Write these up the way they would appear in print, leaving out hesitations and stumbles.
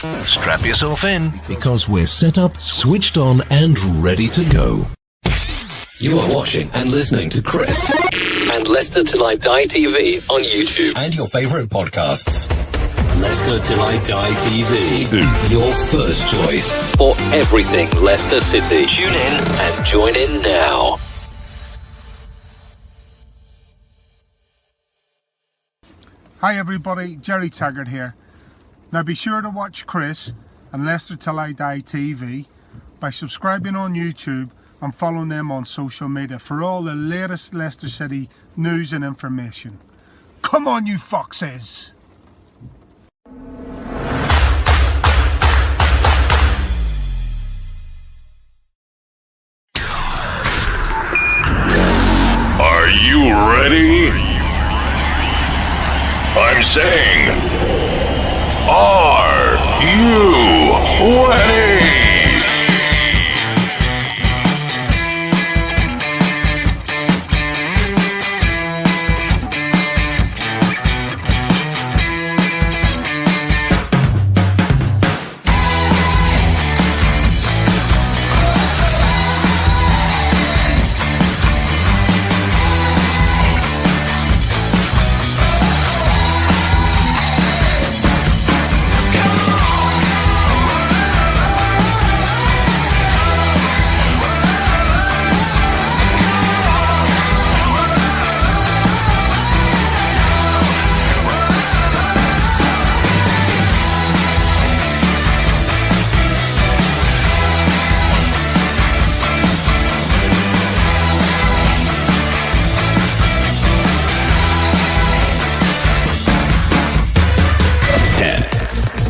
Strap yourself in because we're set up, switched on, and ready to go. You are watching and listening to Chris and Leicester Till I Die TV on YouTube and your favourite podcasts. Leicester Till I Die TV, your first choice for everything Leicester City. Tune in and join in now. Hi everybody, Jerry Taggart here. Now be sure to watch Chris and Leicester Till I Die TV by subscribing on YouTube and following them on social media for all the latest Leicester City news and information. Come on you foxes! Are you ready? I'm saying, are you ready?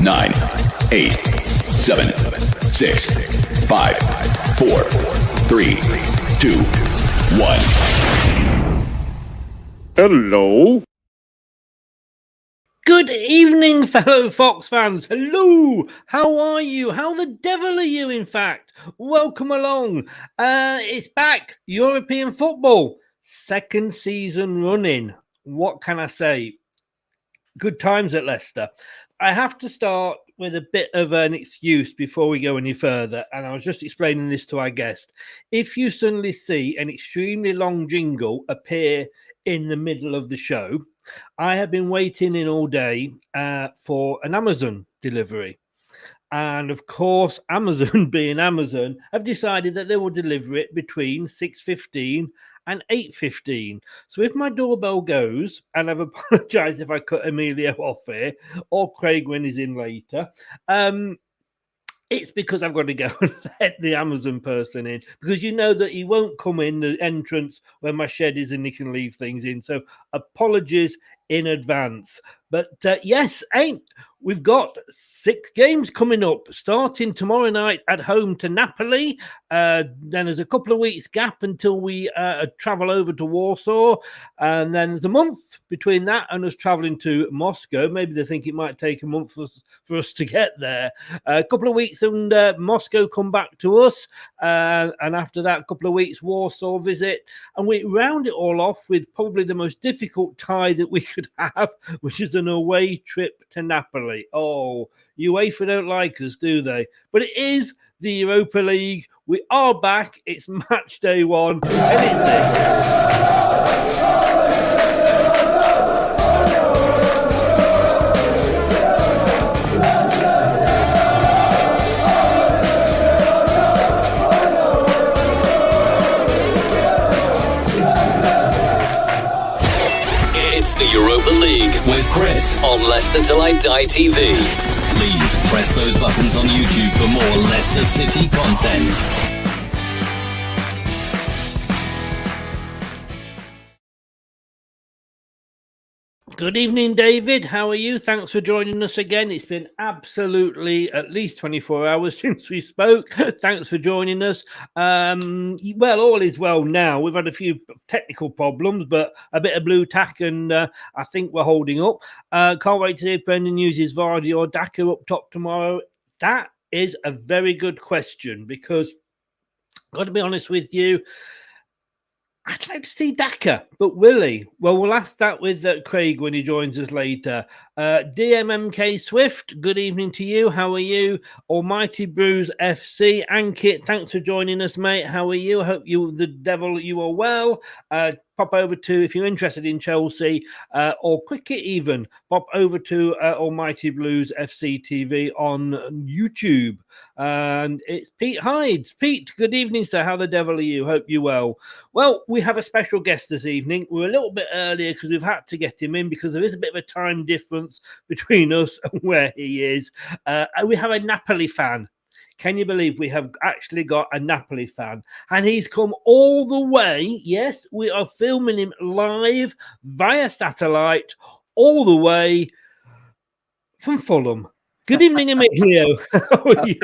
Nine, 8, 7, 6, 5, 4, 3, 2, 1. Hello. Good evening, fellow Fox fans. Hello. How are you? How the devil are you, in fact? Welcome along. It's back. European football. Second season running. What can I say? Good times at Leicester. I have to start with a bit of an excuse before we go any further, and I was just explaining this to our guest. If you suddenly see an extremely long jingle appear in the middle of the show, I have been waiting in all day for an Amazon delivery. And of course, Amazon being Amazon, have decided that they will deliver it between 6:15 and 8:15. So if my doorbell goes, and I've apologized if I cut Emilio off here, or Craig when he's in later, it's because I've got to go and let the Amazon person in, because you know that he won't come in the entrance where my shed is and he can leave things in. So apologies in advance. But yes, we've got 6 games coming up, starting tomorrow night at home to Napoli. Then there's a couple of weeks gap until we travel over to Warsaw. And then there's a month between that and us traveling to Moscow. Maybe they think it might take a month for us to get there. A couple of weeks and Moscow come back to us. And after that, a couple of weeks, Warsaw visit. And we round it all off with probably the most difficult tie that we could have, which is an away trip to Napoli. Oh, UEFA don't like us, do they? But it is the Europa League. We are back. It's match day 1, and it's this. The Europa League with Chris on Leicester Till I Die TV. Please press those buttons on YouTube for more Leicester City content. Good evening, David. How are you? Thanks for joining us again. It's been absolutely at least 24 hours since we spoke. Thanks for joining us. Well, all is well now. We've had a few technical problems, but a bit of blue tack, and I think we're holding up. Can't wait to see if Brendan uses Vardy or Daka up top tomorrow. That is a very good question, because I've got to be honest with you, I'd like to see Daka, but will he? Well, we'll ask that with Craig when he joins us later. DMMK Swift, good evening to you. How are you? Almighty Brews FC, Ankit, thanks for joining us, mate. How are you? I hope the devil, you are well. Pop over to, if you're interested in Chelsea or cricket even, pop over to Almighty Blues FC TV on YouTube. And it's Pete Hydes. Pete, good evening, sir. How the devil are you? Hope you're well. Well, we have a special guest this evening. We're a little bit earlier because we've had to get him in because there is a bit of a time difference between us and where he is. We have a Napoli fan. Can you believe we have actually got a Napoli fan? And he's come all the way. Yes, we are filming him live via satellite all the way from Fulham. Good evening, Emilio. How are you?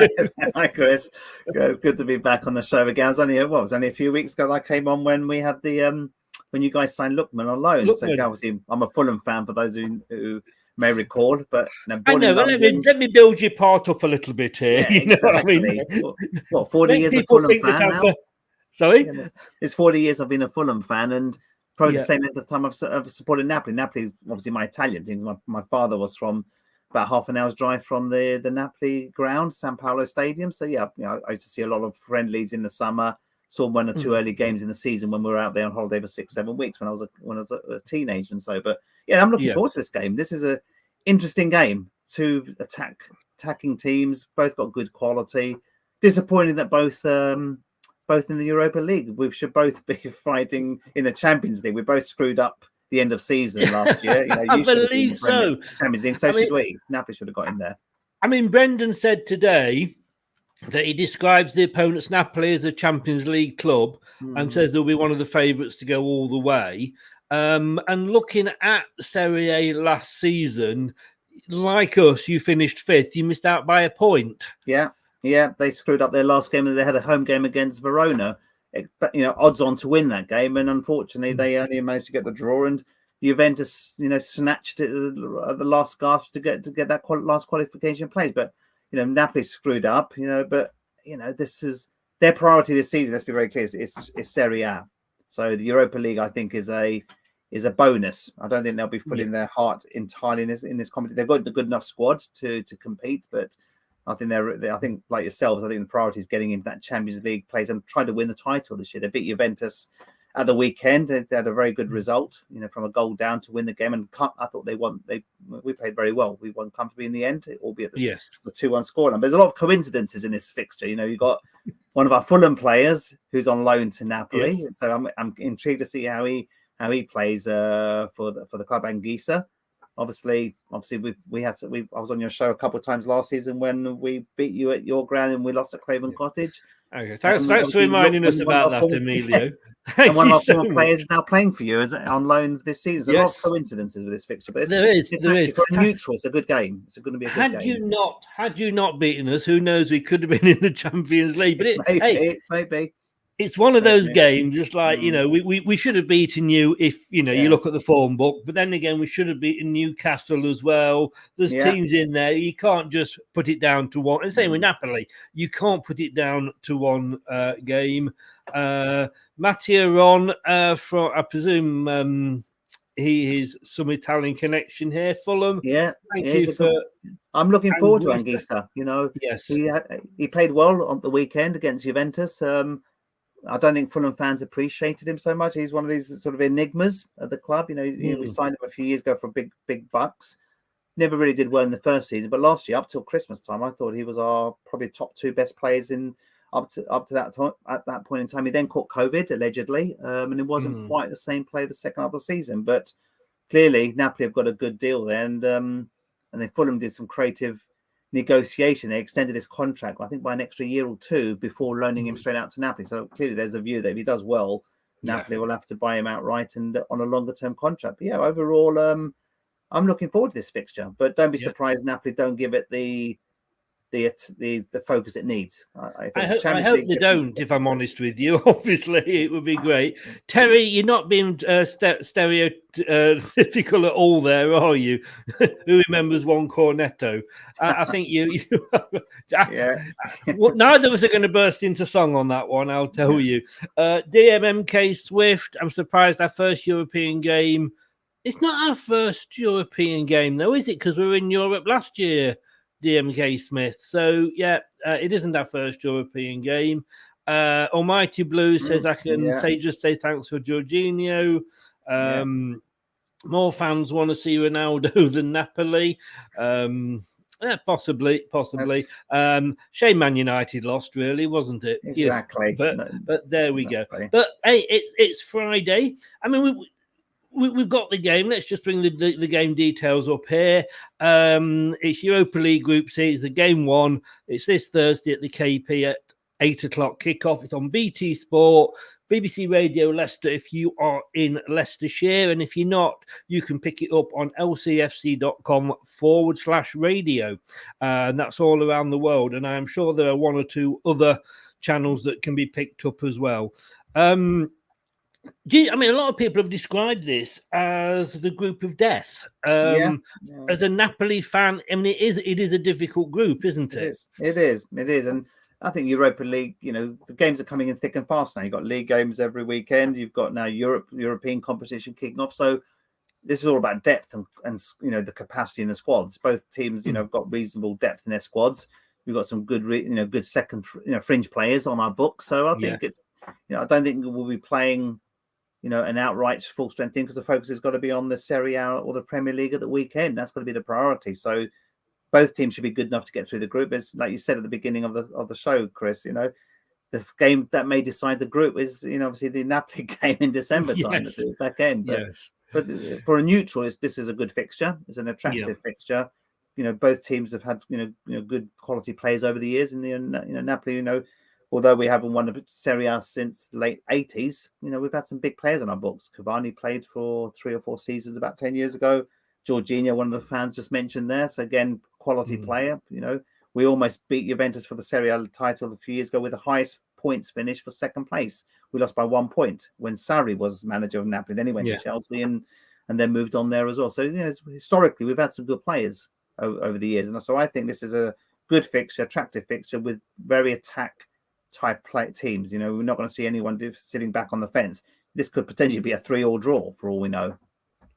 Hi, Chris. It's good to be back on the show again. It was only a few weeks ago that I came on when we had the when you guys signed Lookman on loan. So obviously, I'm a Fulham fan for those who may recall. But I know. But let me build your part up a little bit here. Yeah, you exactly. Know what I mean? What 40 years of Fulham fan now? Sorry, it's 40 years I've been a Fulham fan, and probably the same length of time I've supported Napoli. Napoli is obviously my Italian team. My father was from about half an hour's drive from the Napoli ground, San Paolo Stadium. So yeah, I used to see a lot of friendlies in the summer. Saw one or two early games in the season when we were out there on holiday for 6-7 weeks when I was a teenager and so. But yeah, I'm looking forward to this game. This is a interesting game. Two attacking teams, both got good quality. Disappointing that both in the Europa League. We should both be fighting in the Champions League. We both screwed up the end of season last year. I believe so. Champions League. So should we. Napoli should have got in there. I mean, Brendan said today that he describes the opponents Napoli as a Champions League club and says they'll be one of the favourites to go all the way. And looking at Serie A last season, like us, you finished fifth. You missed out by a point. Yeah, they screwed up their last game. They had a home game against Verona. Odds on to win that game, and unfortunately, they only managed to get the draw. And Juventus, snatched it at the last gasp to get that last qualification place. But Napoli screwed up. But this is their priority this season. Let's be very clear. It's Serie A. So the Europa League, I think, is a bonus. I don't think they'll be putting their heart entirely in this competition. They've got the good enough squads to compete, but I think I think like yourselves, I think the priority is getting into that Champions League place and trying to win the title this year. They beat Juventus at the weekend. They had a very good result, from a goal down to win the game. And I thought we played very well. We won comfortably in the end, albeit the 2-1 scoreline. There's a lot of coincidences in this fixture. You've got one of our Fulham players who's on loan to Napoli. Yes. So I'm intrigued to see how he plays for the club Anguissa. Obviously, I was on your show a couple of times last season when we beat you at your ground and we lost at Craven Cottage. Okay, thanks for reminding us about that, Emilio. And one of our former players is now playing for you on loan this season. There's a lot of coincidences with this fixture, but there is. For a neutral, it's a good game. It's going to be a good game. Had you not beaten us, who knows? We could have been in the Champions League. But maybe. It's one of those games, just like, we should have beaten you if, you look at the form book. But then again, we should have beaten Newcastle as well. There's teams in there. You can't just put it down to one. And same with Napoli. You can't put it down to one game. Mattia Ron, I presume he is some Italian connection here. Fulham. Yeah. Thank you for... I'm looking forward to Anguissa. Yes. He played well on the weekend against Juventus. I don't think Fulham fans appreciated him so much. He's one of these sort of enigmas at the club. We signed him a few years ago for big bucks. Never really did well in the first season, but last year, up till Christmas time, I thought he was our probably top two best players up to that time. At that point in time, he then caught COVID allegedly, and it wasn't quite the same play the second half of the season. But clearly, Napoli have got a good deal there, and then Fulham did some creative negotiation. They extended his contract, I think, by an extra year or two before loaning him straight out to Napoli. So clearly there's a view that if he does well, Napoli will have to buy him outright and on a longer term contract. But yeah, overall, I'm looking forward to this fixture. But don't be surprised Napoli don't give it the the focus it needs. I hope they don't, if I'm honest with you. Obviously, it would be great. Terry, you're not being stereotypical at all there, are you? Who remembers one cornetto? I think you yeah. Neither of us are going to burst into song on that one, I'll tell you. DMMK Swift, I'm surprised our first European game. It's not our first European game, though, is it? Because we were in Europe last year. DMK Smith. So, it isn't our first European game. Almighty Blue says, I can just say thanks for Jorginho. More fans want to see Ronaldo than Napoli. Possibly. Shame Man United lost, really, wasn't it? Exactly. But there we go. But, hey, it's Friday. I mean, we've got the game. Let's just bring the game details up here. It's Europa League Group C. It's the game one. It's this Thursday at the KP at 8 o'clock kickoff. It's on BT Sport, BBC Radio Leicester if you are in Leicestershire. And if you're not, you can pick it up on lcfc.com/radio. And that's all around the world. And I'm sure there are one or two other channels that can be picked up as well. A lot of people have described this as the group of death. As a Napoli fan, I mean, it is a difficult group, isn't it? It is. And I think Europa League, the games are coming in thick and fast now. You've got league games every weekend. You've got now European competition kicking off. So this is all about depth and the capacity in the squads. Both teams, have got reasonable depth in their squads. We've got some good, good second, fringe players on our books. So I think it's, I don't think we'll be playing an outright full strength team because the focus has got to be on the Serie A or the Premier League at the weekend. That's got to be the priority. So both teams should be good enough to get through the group. As like you said at the beginning of the show, Chris, the game that may decide the group is obviously the Napoli game in December time at the back end. But for a neutral, this is a good fixture. It's an attractive fixture. Both teams have had good quality players over the years, and Napoli, although we haven't won the Serie A since the late 80s, we've had some big players on our books. Cavani played for 3 or 4 seasons about 10 years ago. Jorginho, one of the fans just mentioned there. So again, quality player. We almost beat Juventus for the Serie A title a few years ago with the highest points finish for second place. We lost by 1 point when Sarri was manager of Napoli. Then he went to Chelsea and then moved on there as well. So, historically, we've had some good players over the years. And so I think this is a good fixture, attractive fixture with very type play teams. We're not going to see anyone sitting back on the fence. This could potentially be a 3-3 draw for all we know.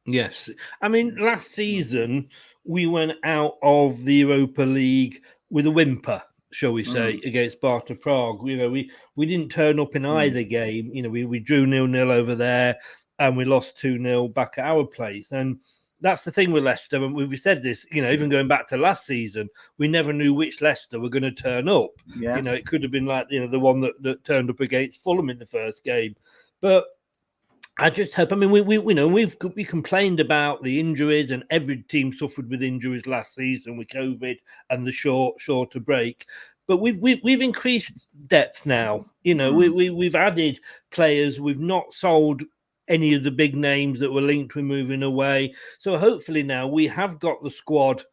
Yes. I mean, last season we went out of the Europa League with a whimper, shall we say, against Sparta Prague. We didn't turn up in either game. We drew 0-0 over there and we lost 2-0 back at our place. And that's the thing with Leicester. And we said this, even going back to last season, we never knew which Leicester were going to turn up. Yeah. It could have been like, the one that turned up against Fulham in the first game. But I just hope, we complained about the injuries, and every team suffered with injuries last season with COVID and the shorter break. But we've increased depth now. We've added players. We've not sold any of the big names that were linked with moving away. So hopefully now we have got the squad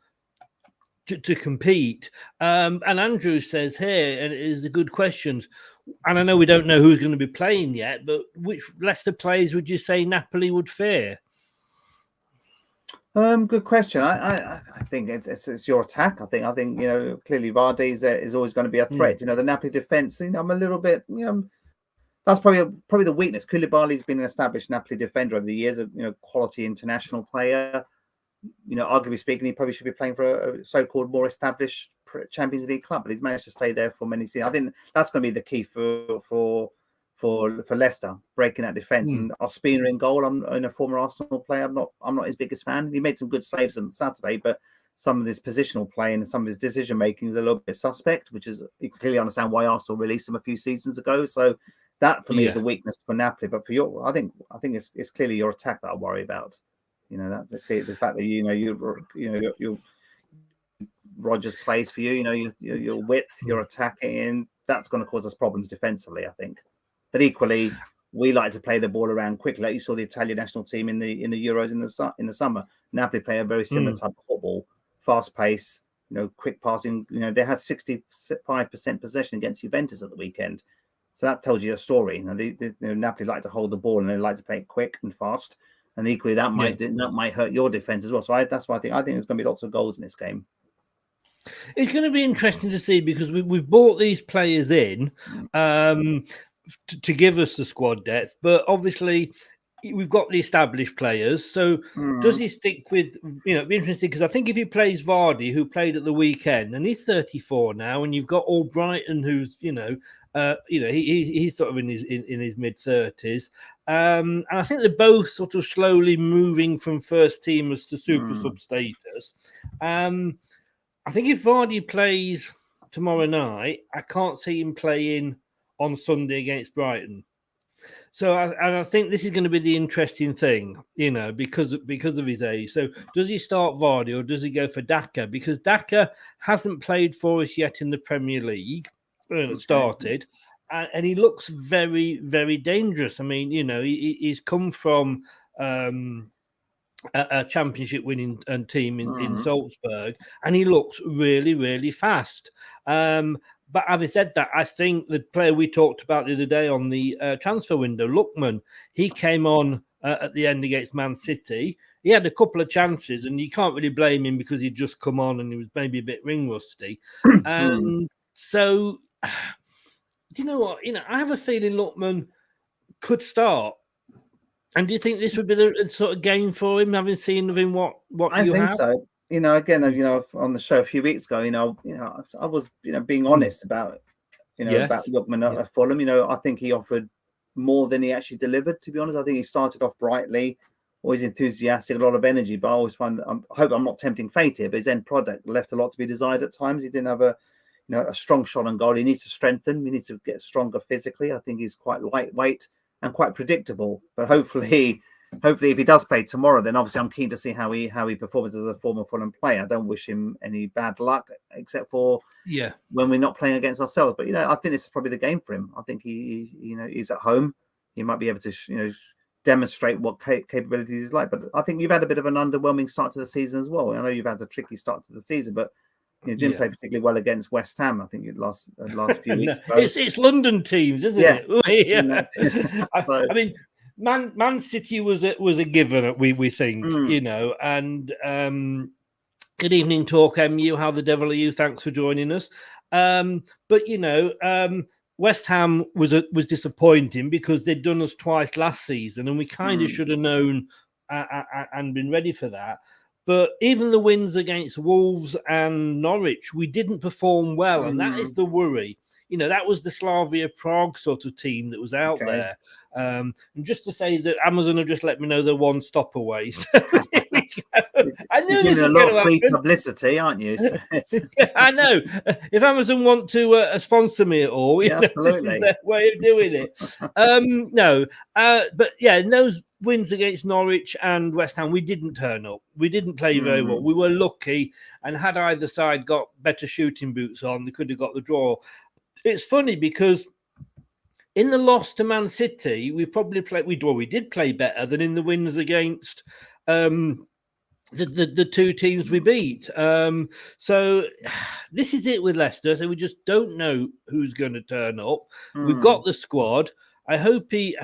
to compete. And Andrew says here, and it is a good question, and I know we don't know who's going to be playing yet, but which Leicester players would you say Napoli would fear? Good question. I think it's your attack. I think clearly Vardy is always going to be a threat. The Napoli defense. I'm a little bit. That's probably the weakness. Koulibaly's been an established Napoli defender over the years. Quality international player. Arguably speaking, he probably should be playing for a so-called more established Champions League club, but he's managed to stay there for many seasons. I think that's going to be the key for Leicester, breaking that defence. And Ospina in goal. I'm a former Arsenal player. I'm not his biggest fan. He made some good saves on Saturday, but some of his positional play and some of his decision making is a little bit suspect, which is you can clearly understand why Arsenal released him a few seasons ago. So that for me is a weakness for Napoli. But for I think it's clearly your attack that I worry about. The fact that you Rodgers plays for you. Your width, your attacking, and that's going to cause us problems defensively, I think. But equally, we like to play the ball around quickly. Like you saw the Italian national team in the Euros in the summer. Napoli play a very similar type of football, fast pace, quick passing. They had 65% possession against Juventus at the weekend. So that tells you a story. Napoli like to hold the ball and they like to play it quick and fast. And equally, that might hurt your defense as well. So that's why I think there's going to be lots of goals in this game. It's going to be interesting to see because we've brought these players in to give us the squad depth, but obviously we've got the established players. So does he stick with, it'd be interesting because I think if he plays Vardy, who played at the weekend, and he's 34 now, and you've got Albrighton, who's, he's sort of in his mid-30s. And I think they're both sort of slowly moving from first teamers to super sub status. I think if Vardy plays tomorrow night, I can't see him playing on Sunday against Brighton. So I think this is going to be the interesting thing, because of his age. So does he start Vardy or does he go for Daka? Because Daka hasn't played for us yet in the Premier League. Started, and he looks very, very dangerous. I mean, he's come from a championship winning team in Salzburg, and he looks really, really fast. But having said that, I think the player we talked about the other day on the transfer window, Lookman, he came on at the end against Man City. He had a couple of chances, and you can't really blame him because he'd just come on and he was maybe a bit ring rusty. And so, do you know what? I have a feeling Lookman could start. And do you think this would be the sort of game for him, having seen of him what I you think have? so. Again, on the show a few weeks ago, I was, being honest about, about Lookman at Fulham. I think he offered more than he actually delivered. To be honest, I think he started off brightly, always enthusiastic, a lot of energy. But I always find that I hope I'm not tempting fate here, but his end product left a lot to be desired at times. He didn't have a strong shot on goal. He needs to strengthen. He needs to get stronger physically. I think he's quite lightweight and quite predictable. But hopefully, if he does play tomorrow, then obviously I'm keen to see how he performs as a former Fulham player. I don't wish him any bad luck, except for when we're not playing against ourselves. But I think this is probably the game for him. I think he's at home. He might be able to demonstrate what capabilities he's like. But I think you've had a bit of an underwhelming start to the season as well. I know you've had a tricky start to the season, but you didn't play particularly well against West Ham. I think you last few weeks. It's London teams, isn't it? I mean, Man City was a given, we think, and good evening, Talk MU. How the devil are you? Thanks for joining us. But West Ham was disappointing because they'd done us twice last season, and we kind of should have known and been ready for that. But even the wins against Wolves and Norwich, we didn't perform well, and that is the worry. That was the Slavia Prague sort of team that was out there. And just to say that Amazon have just let me know they're one stop away. So I knew you're giving a lot of free publicity, aren't you? So I know. If Amazon want to sponsor me at all, absolutely. This is their way of doing it. But those wins against Norwich and West Ham, we didn't turn up. We didn't play very well. We were lucky, and had either side got better shooting boots on, they could have got the draw. It's funny because in the loss to Man City, we probably played. We did play better than in the wins against the two teams we beat. So this is it with Leicester. So we just don't know who's going to turn up. We've got the squad. I hope he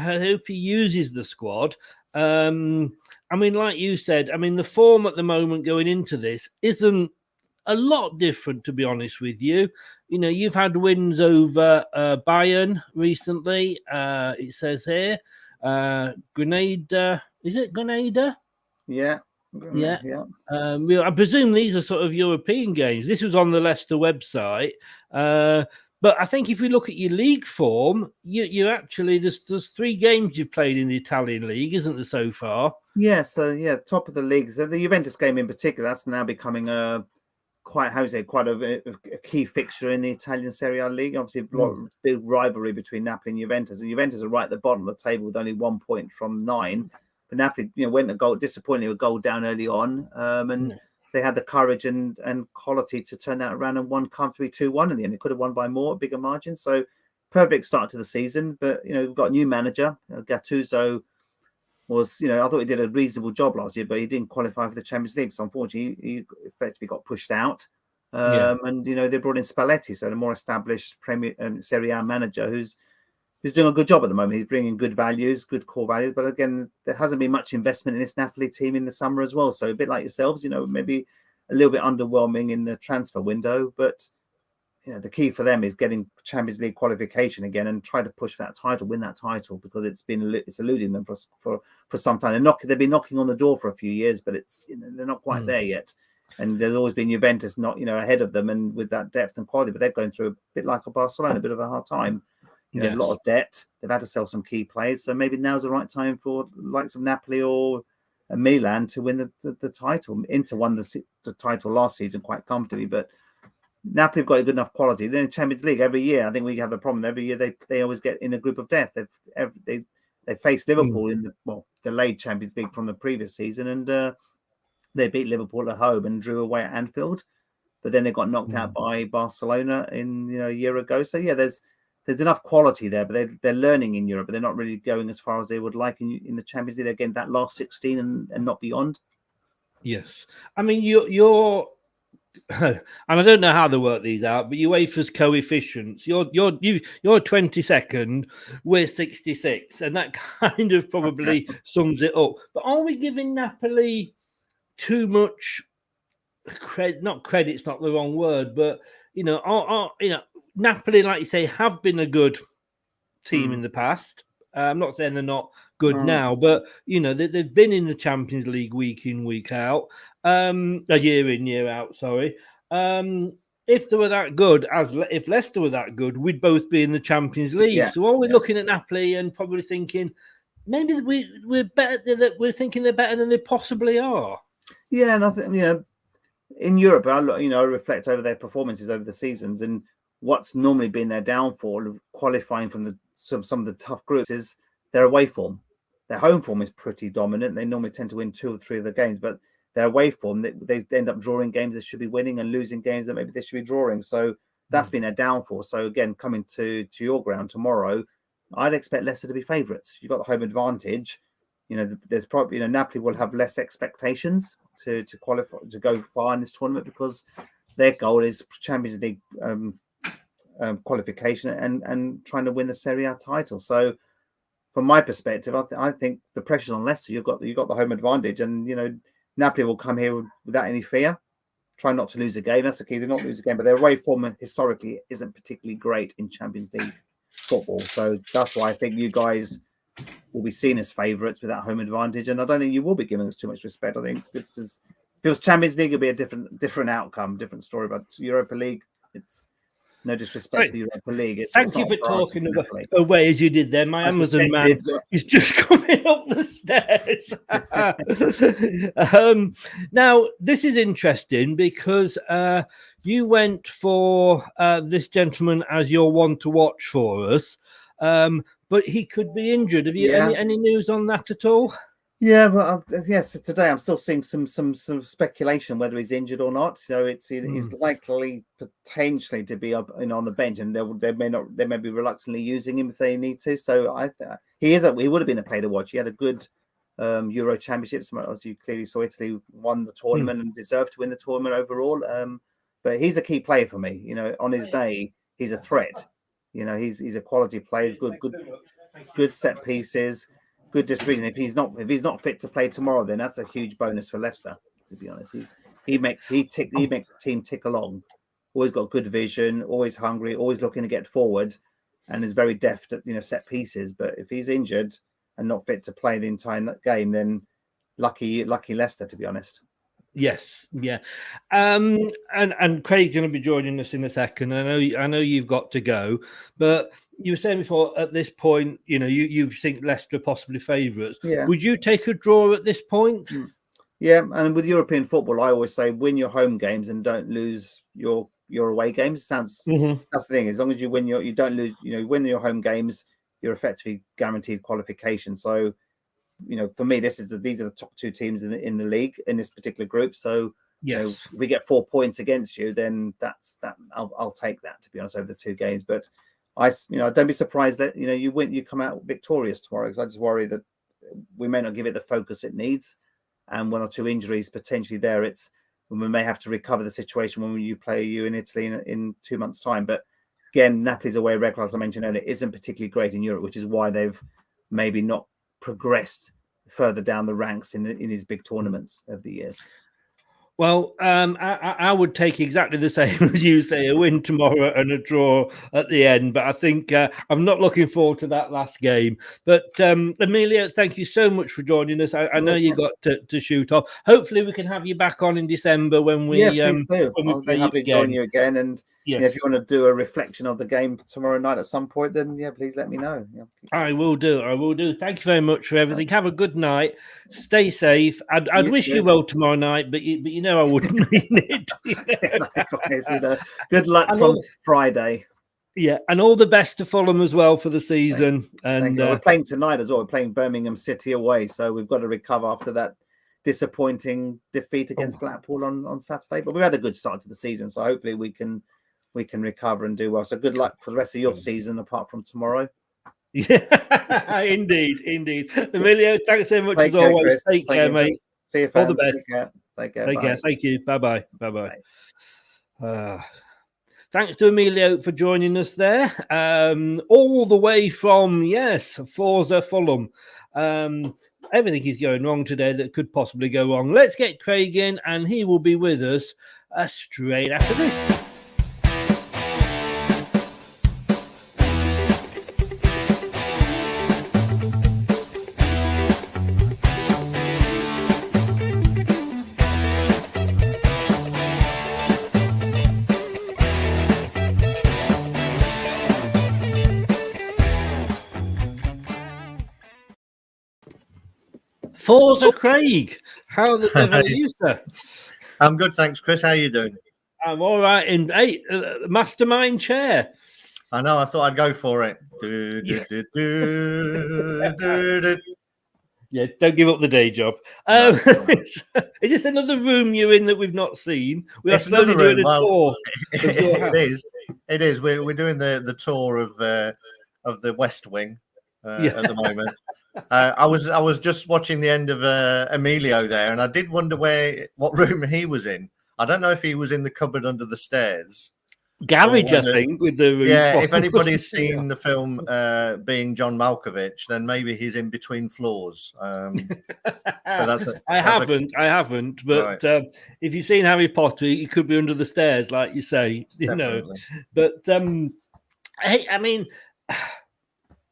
uses the squad. I mean, like you said, the form at the moment going into this isn't a lot different, to be honest with you. You've had wins over Bayern recently. It says here, Grenada. Is it Grenada? Yeah. I presume these are sort of European games. This was on the Leicester website. But I think if you look at your league form, you actually there's 3 games you've played in the Italian league, isn't there, so far? Yeah. So top of the league. So the Juventus game in particular, that's now becoming quite a key fixture in the Italian Serie A league. Obviously, a big rivalry between Napoli and Juventus. And Juventus are right at the bottom of the table with only 1 point from 9. But Napoli, went a goal down early on, and they had the courage and quality to turn that around and won comfortably 2-1 in the end. They could have won by more, a bigger margin. So perfect start to the season. But we've got a new manager, Gattuso. Was I thought he did a reasonable job last year, but he didn't qualify for the Champions League. So unfortunately, he effectively got pushed out. And they brought in Spalletti, so the more established Premier Serie A manager who's doing a good job at the moment. He's bringing good values, good core values. But again, there hasn't been much investment in this Napoli team in the summer as well. So a bit like yourselves, maybe a little bit underwhelming in the transfer window. But the key for them is getting Champions League qualification again and try to push that title, win that title, because it's eluding them for some time. They've been knocking on the door for a few years, but they're not quite there yet. And there's always been Juventus not ahead of them and with that depth and quality, but they're going through a bit like a Barcelona, a bit of a hard time. A lot of debt. They've had to sell some key players, so maybe now's the right time for the likes of Napoli or Milan to win the title. Inter won the title last season quite comfortably, but Napoli have got a good enough quality. Then in Champions League every year, I think we have the problem. Every year they always get in a group of death. They faced Liverpool in the delayed Champions League from the previous season, and they beat Liverpool at home and drew away at Anfield. But then they got knocked out by Barcelona a year ago. So there's enough quality there, but they're learning in Europe, but they're not really going as far as they would like in the Champions League. They're getting that last 16 and not beyond. Yes. I mean, you're and I don't know how they work these out, but UEFA's coefficients, you're 22nd, we're 66, and that kind of probably sums it up. But are we giving Napoli too much credit? Not credit's not the wrong word, but Napoli, like you say, have been a good team in the past. I'm not saying they're not good now, but they've been in the Champions League week in, week out, year in, year out. Sorry. If they were that good, if Leicester were that good, we'd both be in the Champions League. Yeah. So are we looking at Napoli and probably thinking maybe we're better? We're thinking they're better than they possibly are. Yeah, and I think in Europe, I reflect over their performances over the seasons, and what's normally been their downfall of qualifying from some of the tough groups is their away form. Their home form is pretty dominant. They normally tend to win 2 or 3 of the games, but their away form, they end up drawing games they should be winning and losing games that maybe they should be drawing. So that's been a downfall. So again, coming to your ground tomorrow, I'd expect Leicester to be favourites. You've got the home advantage. There's probably Napoli will have less expectations to qualify to go far in this tournament because their goal is Champions League qualification and trying to win the Serie A title. So from my perspective, I think the pressure's on Leicester. You've got the home advantage, and Napoli will come here without any fear, try not to lose a game. That's the key. They're not lose a game, but their away form historically isn't particularly great in Champions League football. So that's why I think you guys will be seen as favourites with that home advantage, and I don't think you will be giving us too much respect. I think if it was Champions League, it'd be a different outcome, different story. But Europa League, it's no disrespect to the Europa League. Thank you for talking away as you did there. My Amazon man is just coming up the stairs. Now, this is interesting because you went for this gentleman as your one to watch for us, but he could be injured. Have you any news on that at all? Yeah, well, yes. Today I'm still seeing some speculation whether he's injured or not. So he's likely potentially to be up on the bench, and they may be reluctantly using him if they need to. So he would have been a player to watch. He had a good Euro Championships, as you clearly saw. Italy won the tournament and deserved to win the tournament overall. But he's a key player for me. On his day, he's a threat. He's a quality player. Good set pieces. Good distribution. If he's not fit to play tomorrow, then that's a huge bonus for Leicester. To be honest, he makes the team tick along. Always got good vision, always hungry, always looking to get forward, and is very deft at set pieces. But if he's injured and not fit to play the entire game, then lucky Leicester, to be honest. Yes, yeah, and Craig's going to be joining us in a second. I know you've got to go, but you were saying before at this point, you think Leicester are possibly favourites. Yeah. Would you take a draw at this point? Yeah, and with European football, I always say win your home games and don't lose your away games. That's the thing. As long as you win you don't lose. Win your home games, you're effectively guaranteed qualification. So, for me, these are the top 2 teams in the league in this particular group. So, if we get 4 points against you, then that's that. I'll take that, to be honest, over the 2 games. But don't be surprised that you come out victorious tomorrow, because I just worry that we may not give it the focus it needs, and 1 or 2 injuries potentially there. and we may have to recover the situation when you play you in Italy in 2 months' time. But again, Napoli's away record, as I mentioned earlier, isn't particularly great in Europe, which is why they've maybe not progressed further down the ranks in these big tournaments over the years. Well, I would take exactly the same as you say, a win tomorrow and a draw at the end. But I think I'm not looking forward to that last game. But Emilio, thank you so much for joining us. I know you got to shoot off. Hopefully, we can have you back on in December when we please do. when we I'll play be happy to join you again. And yes. if you want to do a reflection of the game tomorrow night at some point, then please let me know. I will do. Thank you very much for everything. Have a good night. Stay safe. I'd wish you well tomorrow night, but you know I wouldn't mean it. Good luck from Friday. Yeah, and all the best to Fulham as well for the season. And we're playing tonight as well. We're playing Birmingham City away, so we've got to recover after that disappointing defeat against Blackpool on Saturday. But we've had a good start to the season, so hopefully we can recover and do well. So good luck for the rest of your season, apart from tomorrow. Yeah, indeed. Emilio, thanks so much as always. Chris. Take care, mate. See you, fans. All the best. Take care. Take care. Thank you. Bye bye. Thanks to Emilio for joining us there, all the way from Forza Fulham. Everything is going wrong today that could possibly go wrong. Let's get Craig in, and he will be with us straight after this. Forza Craig, how the devil are you, sir? I'm good, thanks, Chris. How are you doing? I'm all right. In mastermind chair. I know. I thought I'd go for it. Yeah, don't give up the day job. No. Is this another room you're in that we've not seen? We are It's another room. Tour It is. We're doing the tour of the West Wing at the moment. I was just watching the end of Emilio there, and I did wonder what room he was in. I don't know if he was in the cupboard under the stairs. Garage, I think, with the roof. Yeah, if anybody's seen the film Being John Malkovich, then maybe he's in between floors. But I haven't. But right. If you've seen Harry Potter, he could be under the stairs, like you say. Definitely. But hey, I mean,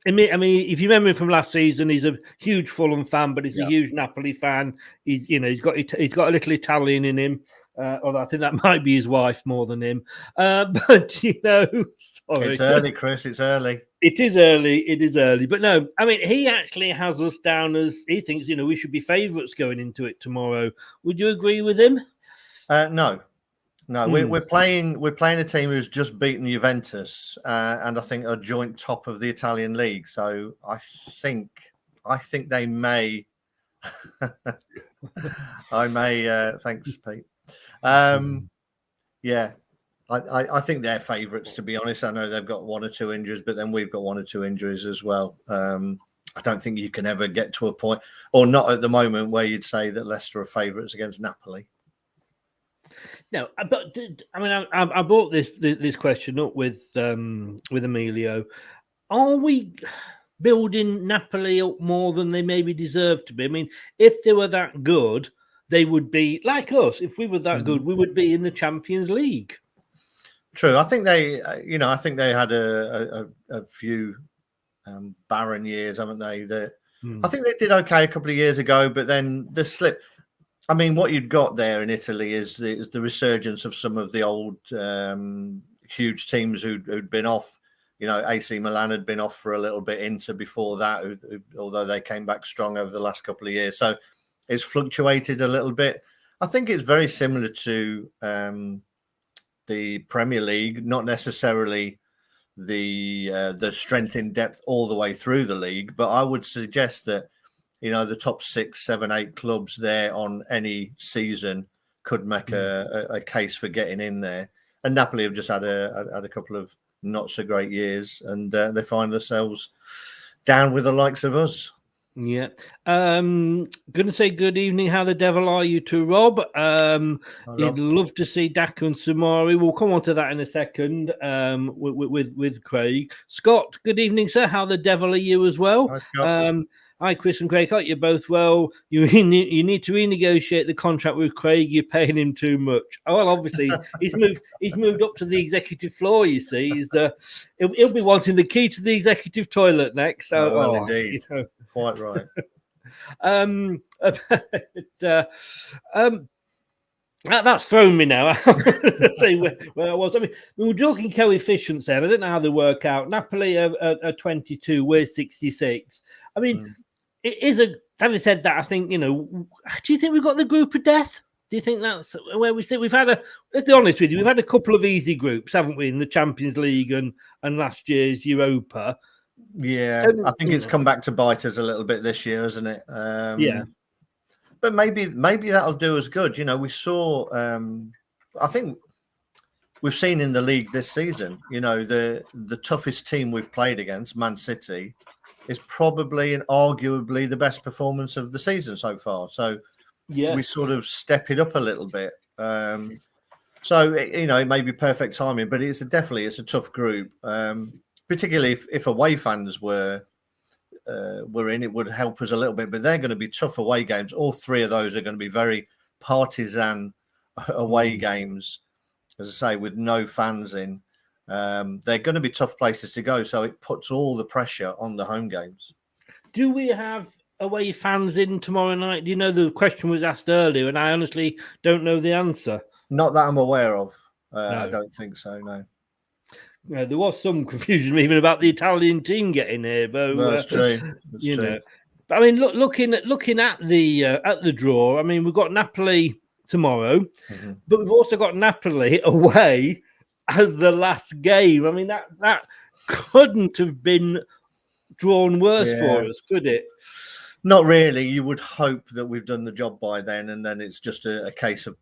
if you remember him from last season, he's a huge Fulham fan, but he's a huge Napoli fan. He's got a little Italian in him. Although I think that might be his wife more than him. But sorry. It's early, Chris. It's early. It is early. But no, I mean, he actually has us down as he thinks we should be favourites going into it tomorrow. Would you agree with him? No. We're playing a team who's just beaten Juventus, and I think are joint top of the Italian league. So I think they may. Thanks, Pete. I think they're favourites, to be honest. I know they've got one or two injuries, but then we've got one or two injuries as well. I don't think you can ever get to a point, or not at the moment, where you'd say that Leicester are favourites against Napoli. No, but I mean, I brought this question up with Emilio. Are we building Napoli up more than they maybe deserve to be? I mean, if they were that good, they would be like us. If we were that good, we would be in the Champions League. True. I think they, I think they had a few barren years, haven't they? I think they did okay a couple of years ago, but then the slip. I mean, what you'd got there in Italy is the resurgence of some of the old huge teams who'd been off. AC Milan had been off for a little bit. Inter before that, although they came back strong over the last couple of years. So it's fluctuated a little bit. I think it's very similar to the Premier League, not necessarily the strength in depth all the way through the league, but I would suggest that the top 6, 7, 8 clubs there on any season could make a case for getting in there. And Napoli have just had a couple of not so great years, and they find themselves down with the likes of us. Yeah. Gonna say good evening. How the devil are you to Rob? He'd love to see Daka and Samari. We'll come on to that in a second. With Craig. Scott, good evening, sir. How the devil are you as well? Hi, Scott. Hi, Chris and Craig. Hope you're both well. You need to renegotiate the contract with Craig. You're paying him too much. Oh, well, obviously he's moved up to the executive floor. You see, he'll be wanting the key to the executive toilet next. Well, indeed, quite right. That's thrown me now. Say where I was. I mean, we were talking coefficients then. I don't know how they work out. Napoli are 22. We're 66. I mean, it is a. Having said that, I think do you think we've got the group of death? Do you think that's where we sit? We've had let's be honest with you, we've had a couple of easy groups, haven't we, in the Champions League and last year's Europa. Yeah, I think it's come back to bite us a little bit this year, isn't it? Yeah. But maybe that'll do us good. We saw, I think we've seen in the league this season, the toughest team we've played against, Man City, is probably and arguably the best performance of the season so far. So we sort of step it up a little bit. So, it may be perfect timing, but it's a tough group, particularly if away fans were in, it would help us a little bit, but they're going to be tough away games. All three of those are going to be very partisan away games, as I say, with no fans in. They're going to be tough places to go, so it puts all the pressure on the home games. Do we have away fans in tomorrow night? Do you know the question was asked earlier, and I honestly don't know the answer. Not that I'm aware of. No. I don't think so, no. Yeah, there was some confusion even about the Italian team getting here, but that's true. That's true. But I mean, looking at the draw. I mean, we've got Napoli tomorrow, but we've also got Napoli away as the last game. I mean, that couldn't have been drawn worse for us, could it? Not really. You would hope that we've done the job by then, and then it's just a case of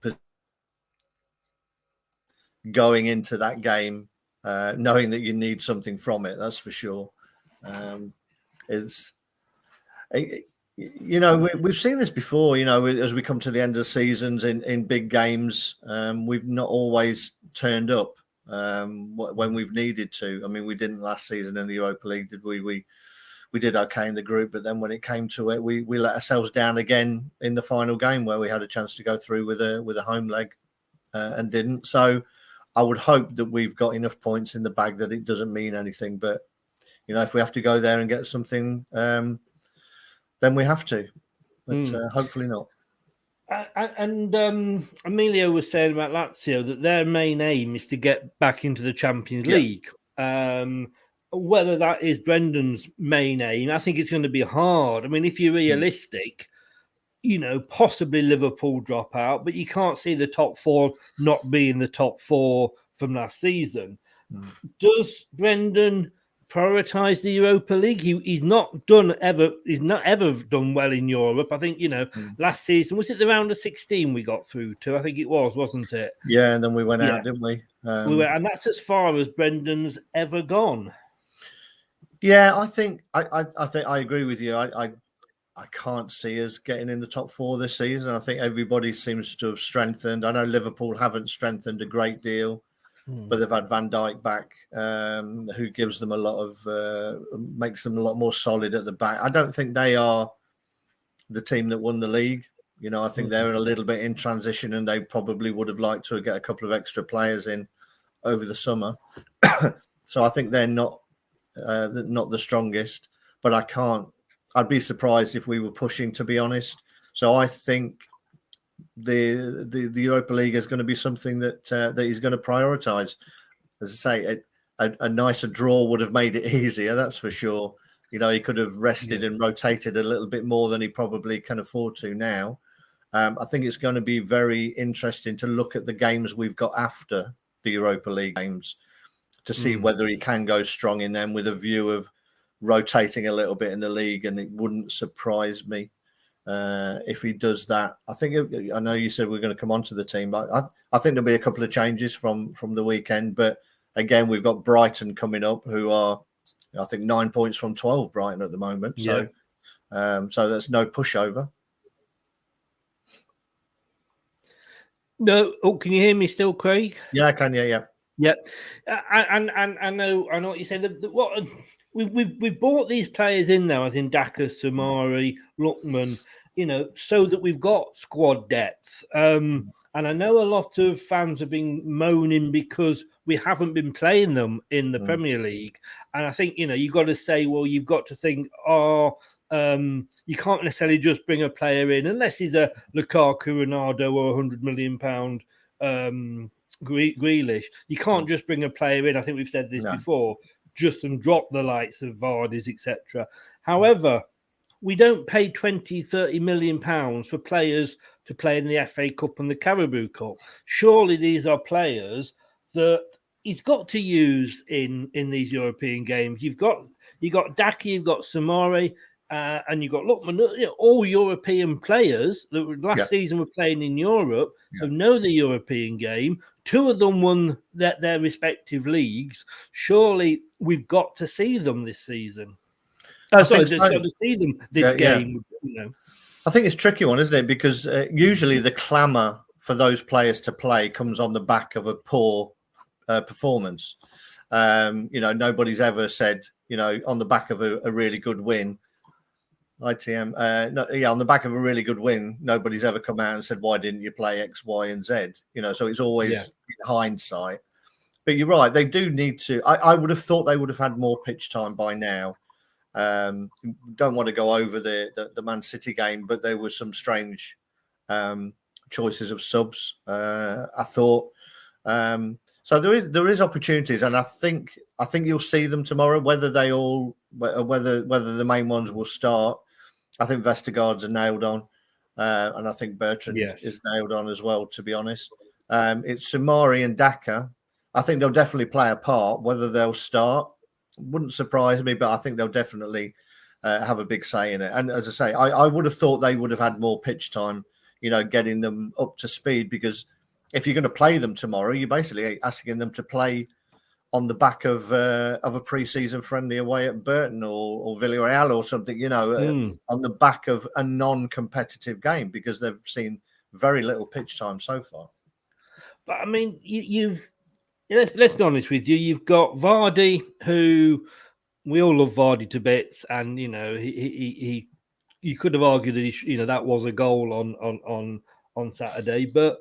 going into that game. Knowing that you need something from it, that's for sure. We've seen this before. As we come to the end of the seasons in big games, we've not always turned up when we've needed to. I mean, we didn't last season in the Europa League, did we? We did okay in the group, but then when it came to it, we let ourselves down again in the final game where we had a chance to go through with a home leg and didn't. So I would hope that we've got enough points in the bag that it doesn't mean anything. But, if we have to go there and get something, then we have to. But hopefully not. And Emilio was saying about Lazio that their main aim is to get back into the Champions League. Whether that is Brendan's main aim, I think it's going to be hard. I mean, if you're realistic, possibly Liverpool drop out, but you can't see the top four not being the top four from last season. Does Brendan prioritise the Europa League? He's not ever done well in Europe. I think last season, was it the round of 16 we got through to? I think it was, wasn't it? Yeah, and then we went out, didn't we? We went, and that's as far as Brendan's ever gone. Yeah, I think I agree with you. I can't see us getting in the top four this season. I think everybody seems to have strengthened. I know Liverpool haven't strengthened a great deal, but they've had Van Dijk back, who gives them makes them a lot more solid at the back. I don't think they are the team that won the league. I think they're a little bit in transition, and they probably would have liked to get a couple of extra players in over the summer. So I think they're not the strongest, but I'd be surprised if we were pushing, to be honest. So I think the Europa League is going to be something that he's going to prioritise. As I say, a nicer draw would have made it easier, that's for sure. He could have rested and rotated a little bit more than he probably can afford to now. I think it's going to be very interesting to look at the games we've got after the Europa League games to see whether he can go strong in them with a view of rotating a little bit in the league, and it wouldn't surprise me if he does that. I know you said we're going to come onto the team, but I think there'll be a couple of changes from the weekend. But again, we've got Brighton coming up, who are, I think, 9 points from 12, Brighton at the moment. So So there's no pushover. No, can you hear me still, Craig? Yeah, I can. Yeah. Yeah, and I know what you said. What we've bought these players in now, as in Daka, Samari, Lookman, so that we've got squad depth. And I know a lot of fans have been moaning because we haven't been playing them in the Premier League. And I think you've got to say, well, you've got to think, you can't necessarily just bring a player in unless he's a Lukaku, Ronaldo, or £100 million. Grealish. You can't just bring a player in. I think we've said this before, just and drop the likes of Vardy's, etc. However, we don't pay 20-30 million pounds for players to play in the FA Cup and the Carabao Cup. Surely these are players that he's got to use in these European games. You've got Daki, you've got Samari, and you've got Lookman, all European players that last season were playing in Europe, who know the European game. Two of them won their respective leagues. Surely we've got to see them this season. To see them this game. I think it's a tricky one, isn't it? Because usually the clamour for those players to play comes on the back of a poor performance. Nobody's ever said, on the back of a really good win, on the back of a really good win, nobody's ever come out and said, why didn't you play X, Y, and Z? So it's always in hindsight. But you're right, they do need to. I would have thought they would have had more pitch time by now. Don't want to go over the Man City game, but there were some strange choices of subs, I thought. So there is opportunities, and I think you'll see them tomorrow. Whether the main ones will start, I think Vestergaard's are nailed on, and I think Bertrand is nailed on as well. To be honest, it's Samari and Daka. I think they'll definitely play a part. Whether they'll start wouldn't surprise me, but I think they'll definitely have a big say in it. And as I say, I would have thought they would have had more pitch time, getting them up to speed, because if you're going to play them tomorrow, you're basically asking them to play on the back of a pre-season friendly away at Burton or Villarreal or something, on the back of a non-competitive game, because they've seen very little pitch time so far. But I mean, let's be honest with you. You've got Vardy, who we all love Vardy to bits, and he could have argued that that was a goal on Saturday, but.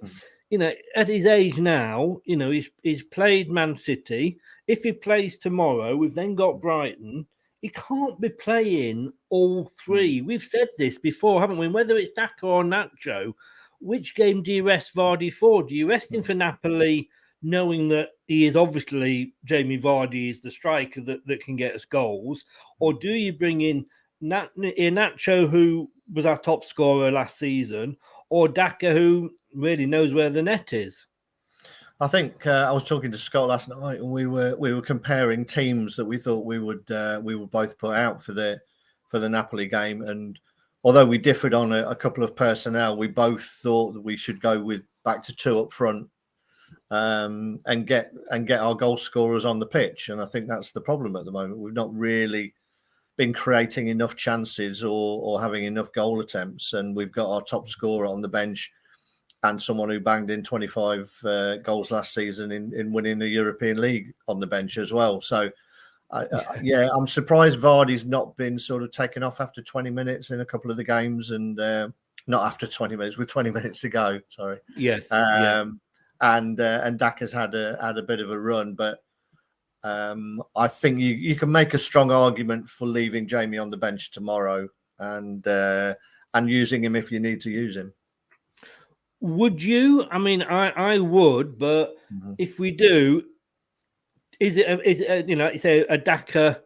At his age now, he's played Man City. If he plays tomorrow, we've then got Brighton. He can't be playing all three. We've said this before, haven't we? Whether it's Daka or Nacho, which game do you rest Vardy for? Do you rest him for Napoli, knowing that he is obviously Jamie Vardy is the striker that can get us goals? Or do you bring in Nacho, who was our top scorer last season, or Daka, who really knows where the net is? I think I was talking to Scott last night, and we were comparing teams that we thought we would both put out for the Napoli game. And although we differed on a couple of personnel, we both thought that we should go with back to two up front, and get our goal scorers on the pitch. And I think that's the problem at the moment. We've not really been creating enough chances or having enough goal attempts, and we've got our top scorer on the bench and someone who banged in 25 goals last season in winning the European League on the bench as well. So I'm surprised Vardy's not been sort of taken off after 20 minutes in a couple of the games, and not after 20 minutes, with 20 minutes to go. Sorry. Yes. And Daka's had a bit of a run, but I think you can make a strong argument for leaving Jamie on the bench tomorrow and using him if you need to use him. Would you? I mean, I would, but if we do, is it a Daka,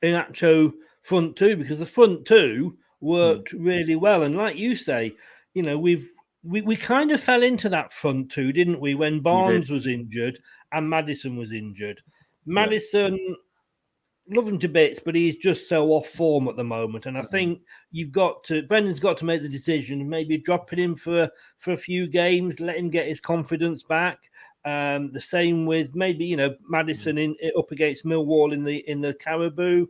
Nacho front two? Because the front two worked really well, and like you say, we kind of fell into that front two, didn't we? When Barnes was injured and Maddison was injured. Maddison, love him to bits, but he's just so off form at the moment. And I think Brendan's got to make the decision, maybe dropping him for a few games, let him get his confidence back. The same with maybe, Maddison up against Millwall in the Carabao.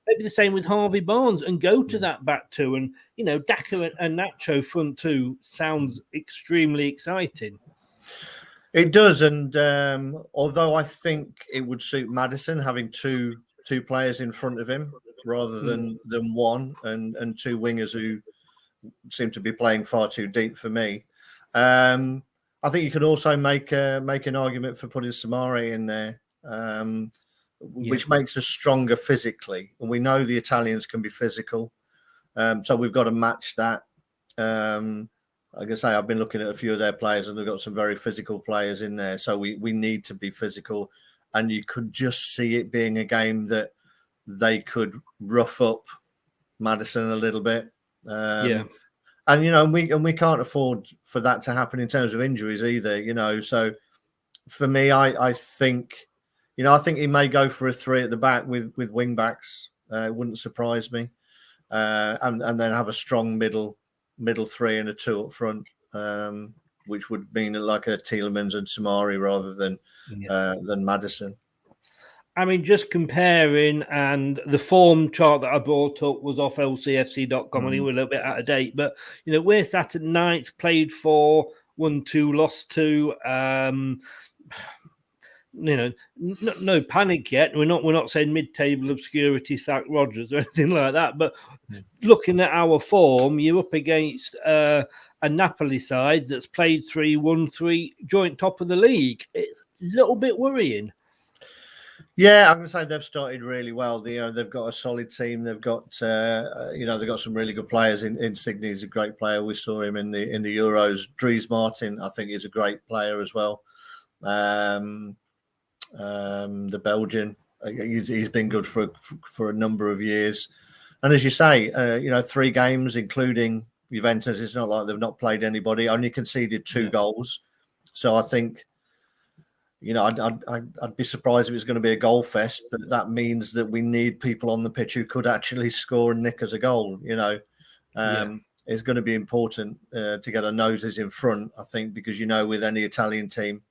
maybe the same with Harvey Barnes and go to that back two. And, Daka and Nacho front two sounds extremely exciting. It does. And although I think it would suit Maddison having two players in front of him rather than one and two wingers who seem to be playing far too deep for me. I think you could also make an argument for putting Samari in there, which makes us stronger physically. And we know the Italians can be physical, so we've got to match that. Like I say, I've been looking at a few of their players, and they've got some very physical players in there. So we need to be physical, and you could just see it being a game that they could rough up Maddison a little bit. And we can't afford for that to happen in terms of injuries either. So for me, I think he may go for a three at the back with wing backs. It wouldn't surprise me, and then have a strong middle three and a two up front, which would mean like a Tielemans and Samari rather than Maddison. I mean, just comparing, and the form chart that I brought up was off lcfc.com, and he was a little bit out of date. But, we're sat at ninth, played 4, won 2, lost 2. No panic yet. We're not saying mid-table obscurity sack Rodgers or anything like that. But looking at our form, you're up against a Napoli side that's played 3, won 3, joint top of the league. It's a little bit worrying. Yeah, I'm going to say they've started really well. They've got a solid team. They've got they've got some really good players. Insigne is a great player. We saw him in the Euros. Dries Martin, I think, is a great player as well. The Belgian, he's been good for a number of years. And as you say, 3 games, including Juventus. It's not like they've not played anybody. Only conceded 2 goals. So I think. I'd be surprised if it's going to be a goal fest, but that means that we need people on the pitch who could actually score and nick us a goal. It's going to be important to get our noses in front, I think, because, with any Italian team,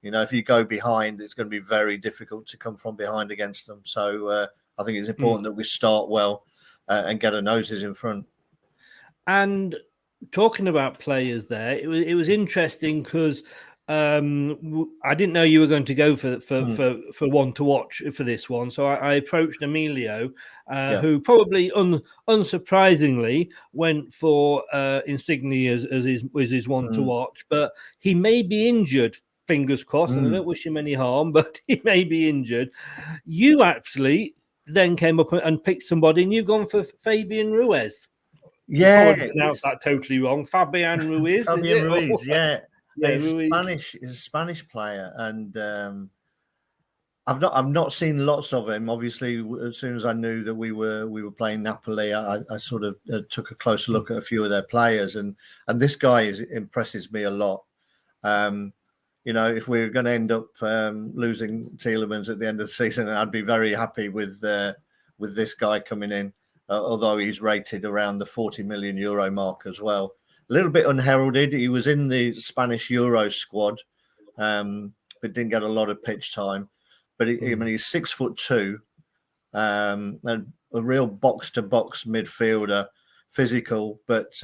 if you go behind, it's going to be very difficult to come from behind against them. So I think it's important that we start well and get our noses in front. And talking about players there, it was interesting because I didn't know you were going to go for one to watch for this one, so I approached Emilio, who probably unsurprisingly went for Insigne as his one to watch, but he may be injured. Fingers crossed, and I don't wish him any harm, but he may be injured. You actually then came up and picked somebody, and you've gone for Fabian Ruiz. Yeah, I pronounced that totally wrong. Fabian Ruiz. Fabian Ruiz, yeah. Yeah, he's a Spanish player, and I've not seen lots of him. Obviously, as soon as I knew that we were playing Napoli, I sort of took a closer look at a few of their players, and this guy impresses me a lot. If we're going to end up losing Tielemans at the end of the season, I'd be very happy with this guy coming in, although he's rated around the 40 million euro mark as well. A little bit unheralded. He was in the Spanish Euro squad, but didn't get a lot of pitch time. But he's 6'2", and a real box-to-box midfielder, physical, but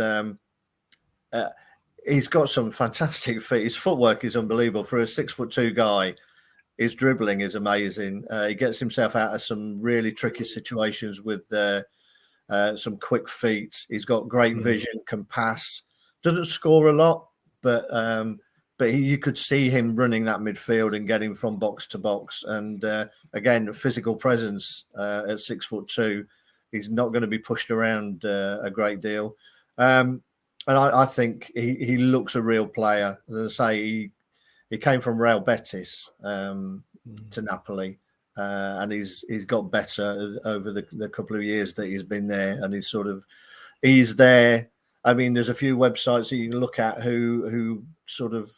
he's got some fantastic feet. His footwork is unbelievable for a 6'2" guy. His dribbling is amazing. He gets himself out of some really tricky situations with some quick feet. He's got great vision, can pass. Doesn't score a lot, but you could see him running that midfield and getting from box to box. And again, physical presence at 6'2", he's not going to be pushed around a great deal. And I think he looks a real player. As I say, he came from Real Betis to Napoli, and he's got better over the couple of years that he's been there. And he's there. I mean, there's a few websites that you can look at who sort of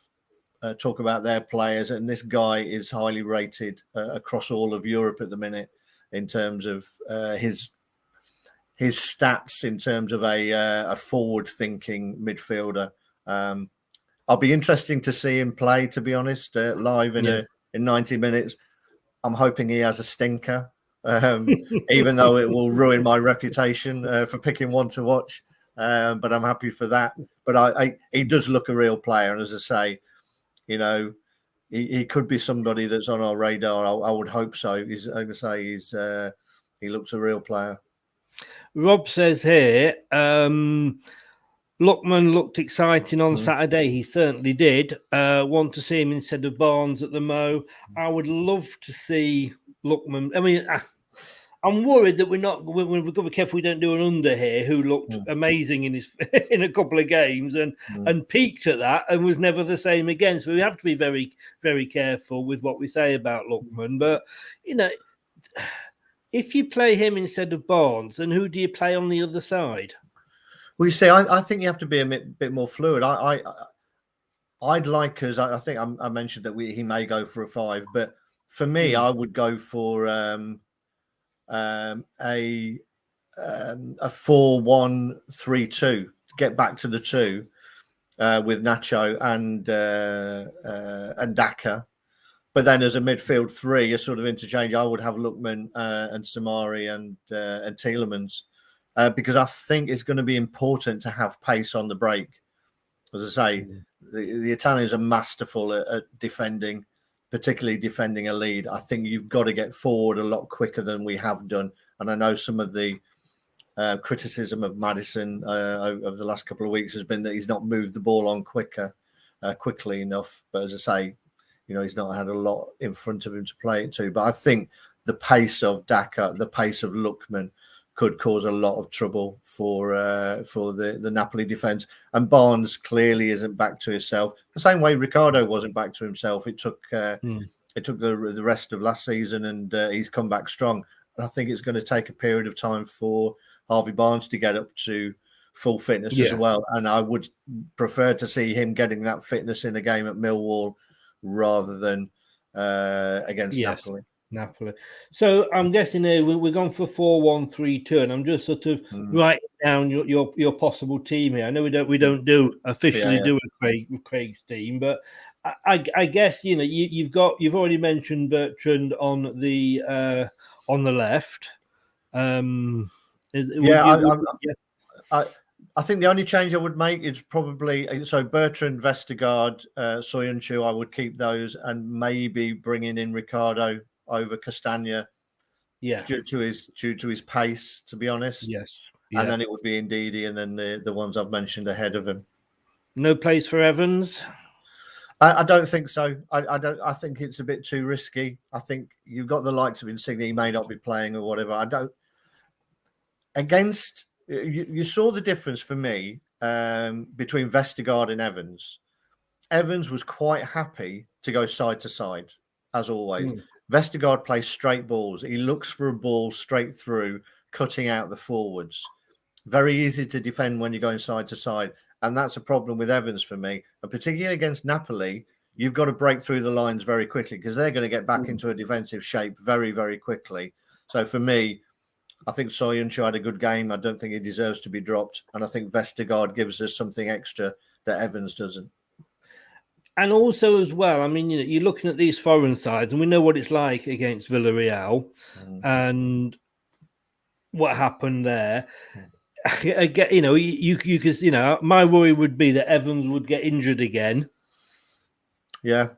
talk about their players, and this guy is highly rated across all of Europe at the minute in terms of his stats, in terms of a forward-thinking midfielder. I'll be interesting to see him play, to be honest, live in 90 minutes. I'm hoping he has a stinker. even though it will ruin my reputation for picking one to watch. But I'm happy for that. But he does look a real player, and as I say, he could be somebody that's on our radar. I would hope so. He looks a real player. Rob says here, Lookman looked exciting on Saturday. He certainly did. Want to see him instead of Barnes at the Mo. I would love to see Lookman. I mean, I'm worried that we've got to be careful we don't do an under here, who looked amazing in a couple of games and peaked at that and was never the same again. So we have to be very, very careful with what we say about Lookman. But, if you play him instead of Barnes, then who do you play on the other side? Well, you see, I think you have to be a bit more fluid. I'd like us. I think I mentioned that he may go for a 5, but for me, I would go for a 4-1-3-2 to get back to the 2 with Nacho and Daka. But then as a midfield 3, a sort of interchange, I would have Lookman and Samari and Tielemans. Because I think it's going to be important to have pace on the break. As I say, the Italians are masterful at defending, particularly defending a lead. I think you've got to get forward a lot quicker than we have done. And I know some of the criticism of Maddison over the last couple of weeks has been that he's not moved the ball on quickly enough. But as I say, he's not had a lot in front of him to play it to. But I think the pace of Daka, the pace of Lookman, could cause a lot of trouble for the Napoli defence. And Barnes clearly isn't back to himself. The same way Ricardo wasn't back to himself. It took the rest of last season, and he's come back strong. And I think it's going to take a period of time for Harvey Barnes to get up to full fitness as well. And I would prefer to see him getting that fitness in a game at Millwall rather than against Napoli. So I'm guessing here we're going for 4-1-3-2, and I'm just sort of writing down your possible team here. I know we don't do officially do a Craig's team, but I guess you've already mentioned Bertrand on the left. I think the only change I would make is probably Bertrand, Vestergaard, Soyuncu. I would keep those, and maybe bringing in Ricardo over Castagna, due to his pace, to be honest. And then it would be Ndidi, and then the ones I've mentioned ahead of him. No place for Evans. I don't think so. I think it's a bit too risky. I think you've got the likes of Insigne. He may not be playing or whatever. You saw the difference for me between Vestergaard and Evans. Evans was quite happy to go side to side, as always. Vestergaard plays straight balls. He looks for a ball straight through, cutting out the forwards. Very easy to defend when you're going side to side. And that's a problem with Evans for me. And particularly against Napoli, you've got to break through the lines very quickly because they're going to get back into a defensive shape very, very quickly. So for me, I think Soyuncu had a good game. I don't think he deserves to be dropped. And I think Vestergaard gives us something extra that Evans doesn't. And also as well, I mean, you're looking at these foreign sides, and we know what it's like against Villarreal and what happened there. Again, you could, my worry would be that Evans would get injured again. Yeah,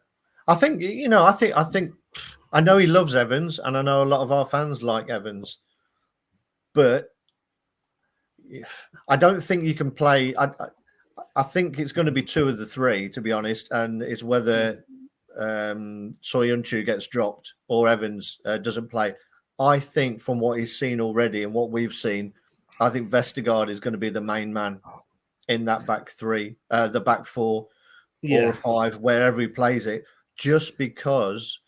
I think I know he loves Evans, and I know a lot of our fans like Evans, but I don't think you can play. I think it's going to be 2 of the 3, to be honest, and it's whether Soyuncu gets dropped or Evans doesn't play. I think from what he's seen already and what we've seen, I think Vestergaard is going to be the main man in that back 3, the back 4 or 5, wherever he plays it, just because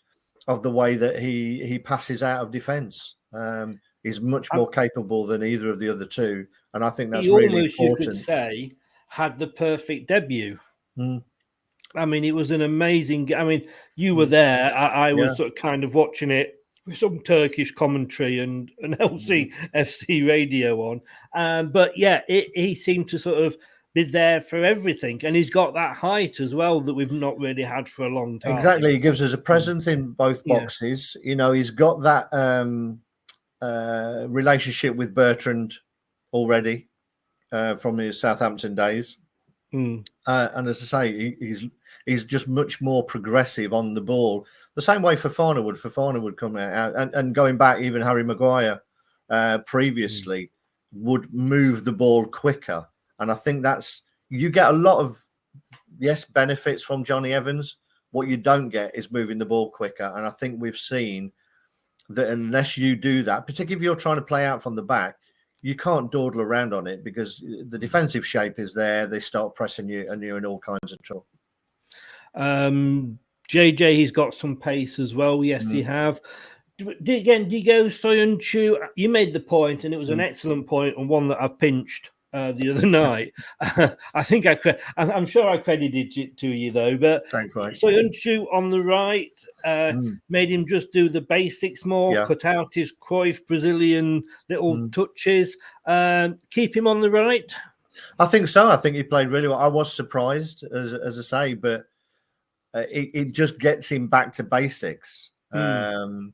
of the way that he passes out of defence. He's much more capable than either of the other 2, and I think that's really important. You could say had the perfect debut. I mean, it was an amazing. I mean, you were there. I was sort of kind of watching it with some Turkish commentary and an lcfc radio on. But yeah, he seemed to sort of be there for everything, and he's got that height as well that we've not really had for a long time. Exactly, he gives us a presence in both boxes. He's got that relationship with Bertrand already from his Southampton days. And as I say, he's just much more progressive on the ball. The same way Fofana would come out and going back, even Harry Maguire previously would move the ball quicker. And I think you get a lot of benefits from Johnny Evans. What you don't get is moving the ball quicker. And I think we've seen that unless you do that, particularly if you're trying to play out from the back, you can't dawdle around on it because the defensive shape is there. They start pressing you and you're in all kinds of trouble. JJ, he's got some pace as well. Yes, he have. Again, do you go Soyuncu? You made the point, and it was an excellent point, and one that I pinched the other night. I think I'm sure I credited it to you though. But thanks, mate. Soyuncu on the right made him just do the basics more, cut out his Cruyff Brazilian little touches, keep him on the right. I think so. I think he played really well. I was surprised, as I say, but it just gets him back to basics. When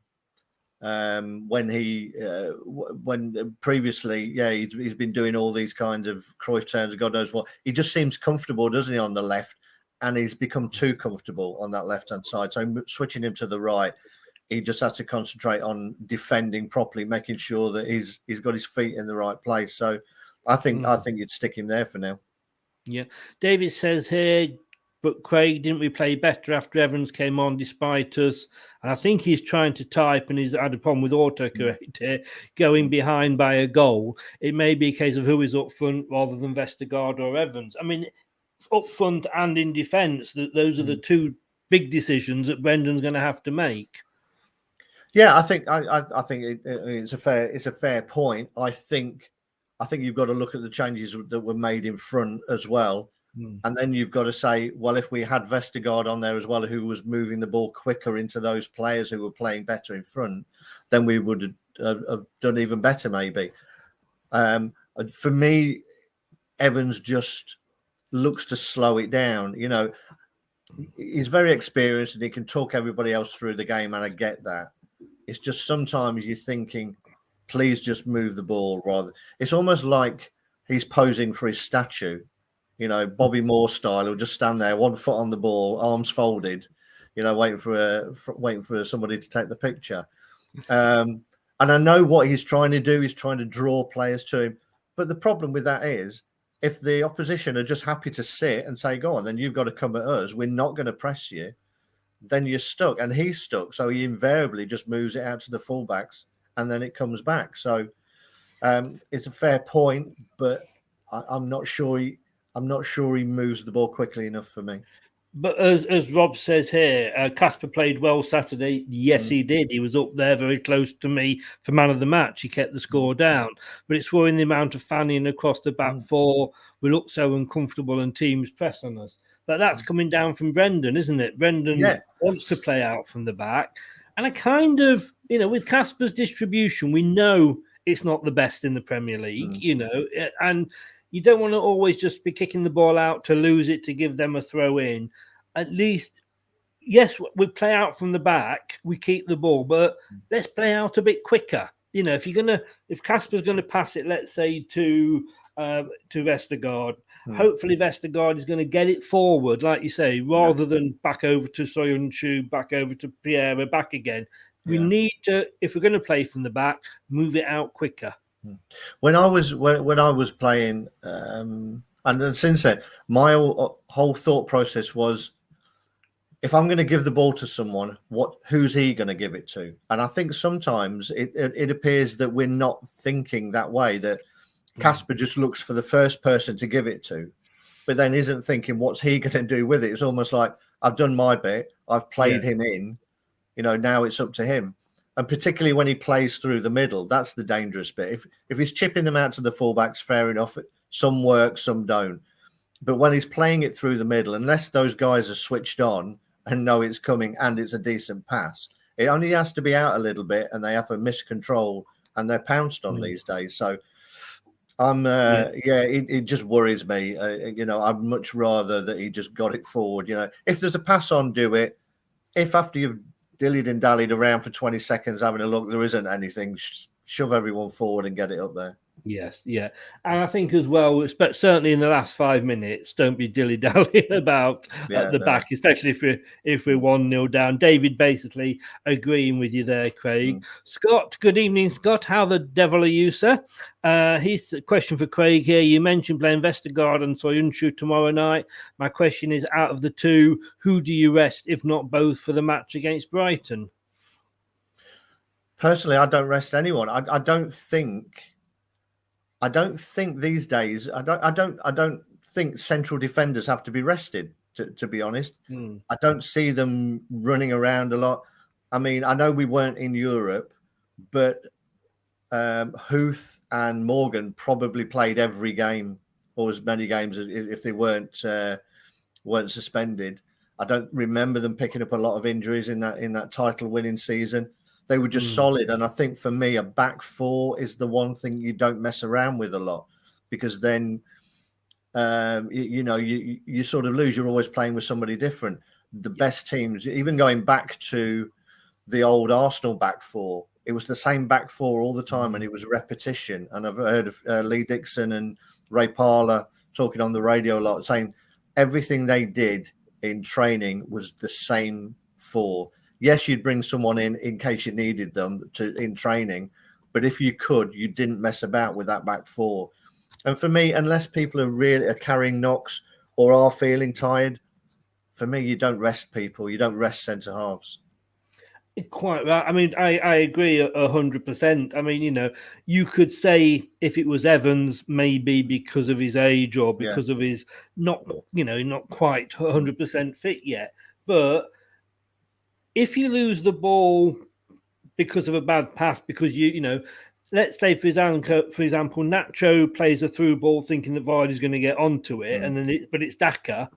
previously, he's been doing all these kinds of Cruyff turns, God knows what. He just seems comfortable, doesn't he, on the left? And he's become too comfortable on that left-hand side. So switching him to the right, he just has to concentrate on defending properly, making sure that he's got his feet in the right place. So I think you'd stick him there for now. Yeah. David says here, but Craig, didn't we play better after Evans came on despite us? And I think he's trying to type and he's had a problem with autocorrect here, going behind by a goal. It may be a case of who is up front rather than Vestergaard or Evans. I mean, up front and in defence, those are the two big decisions that Brendan's going to have to make. Yeah, I think it's a fair point. I think you've got to look at the changes that were made in front as well. And then you've got to say, well, if we had Vestergaard on there as well, who was moving the ball quicker into those players who were playing better in front, then we would have done even better, maybe. For me, Evans just looks to slow it down. You know, he's very experienced and he can talk everybody else through the game, and I get that. It's just sometimes you're thinking, please just move the ball rather. It's almost like he's posing for his statue. You know, Bobby Moore style. He'll just stand there, 1 foot on the ball, arms folded, you know, waiting for somebody to take the picture. And I know what he's trying to do. He's trying to draw players to him. But the problem with that is, if the opposition are just happy to sit and say, "Go on, then you've got to come at us. We're not going to press you." Then you're stuck, and he's stuck. So he invariably just moves it out to the fullbacks, and then it comes back. So it's a fair point, but I'm not sure. I'm not sure he moves the ball quickly enough for me. But as Rob says here, Casper played well Saturday. Yes, he did. He was up there very close to me for man of the match. He kept the score down. But it's worrying the amount of fanning across the back four. We look so uncomfortable and teams press on us. But that's coming down from Brendan, isn't it? Brendan wants to play out from the back. And I kind of, you know, with Casper's distribution, we know it's not the best in the Premier League, you know, and you don't want to always just be kicking the ball out to lose it, to give them a throw in. At least, yes, we play out from the back, we keep the ball, but let's play out a bit quicker. You know, if Casper's going to pass it, let's say to Vestergaard, hopefully Vestergaard is going to get it forward, like you say, rather than back over to Soyuncu, back over to Pierre, back again. We need to, if we're going to play from the back, move it out quicker. When I was playing, and since then, my whole thought process was, if I'm going to give the ball to someone, who's he going to give it to? And I think sometimes it appears that we're not thinking that way, that Casper just looks for the first person to give it to, but then isn't thinking, what's he going to do with it? It's almost like, I've done my bit, I've played him in, you know, now it's up to him. And particularly when he plays through the middle, that's the dangerous bit. If he's chipping them out to the fullbacks, fair enough. Some work, some don't. But when he's playing it through the middle, unless those guys are switched on and know it's coming and it's a decent pass, it only has to be out a little bit and they have a miscontrol and they're pounced on these days. So it just worries me. You know, I'd much rather that he just got it forward. You know, if there's a pass on, do it. If after you've dillied and dallied around for 20 seconds having a look, there isn't anything, shove everyone forward and get it up there. Yes, yeah. And I think as well, certainly in the last 5 minutes, don't be dilly-dallying about at the back, especially if we're 1-0 down. David basically agreeing with you there, Craig. Scott, good evening, Scott. How the devil are you, sir? Here's a question for Craig here. You mentioned playing Vestergaard and Soyuncu tomorrow night. My question is, out of the two, who do you rest, if not both, for the match against Brighton? Personally, I don't rest anyone. I don't think these days. I don't think central defenders have to be rested. To be honest, I don't see them running around a lot. I mean, I know we weren't in Europe, but Huth and Morgan probably played every game or as many games if they weren't suspended. I don't remember them picking up a lot of injuries in that title-winning season. They were just solid. And I think for me, a back four is the one thing you don't mess around with a lot, because then, you sort of lose. You're always playing with somebody different. The best teams, even going back to the old Arsenal back four, it was the same back four all the time and it was repetition. And I've heard of Lee Dixon and Ray Parler talking on the radio a lot, saying everything they did in training was the same four. Yes, you'd bring someone in case you needed them in training, but if you could, you didn't mess about with that back four. And for me, unless people are carrying knocks or are feeling tired, for me, you don't rest people. You don't rest centre halves. Quite right. I mean, I agree 100%. I mean, you could say if it was Evans, maybe because of his age or because of his not quite 100% fit yet, but if you lose the ball because of a bad pass, because let's say for example, Nacho plays a through ball thinking that Vardy's going to get onto it, and then it's Daka,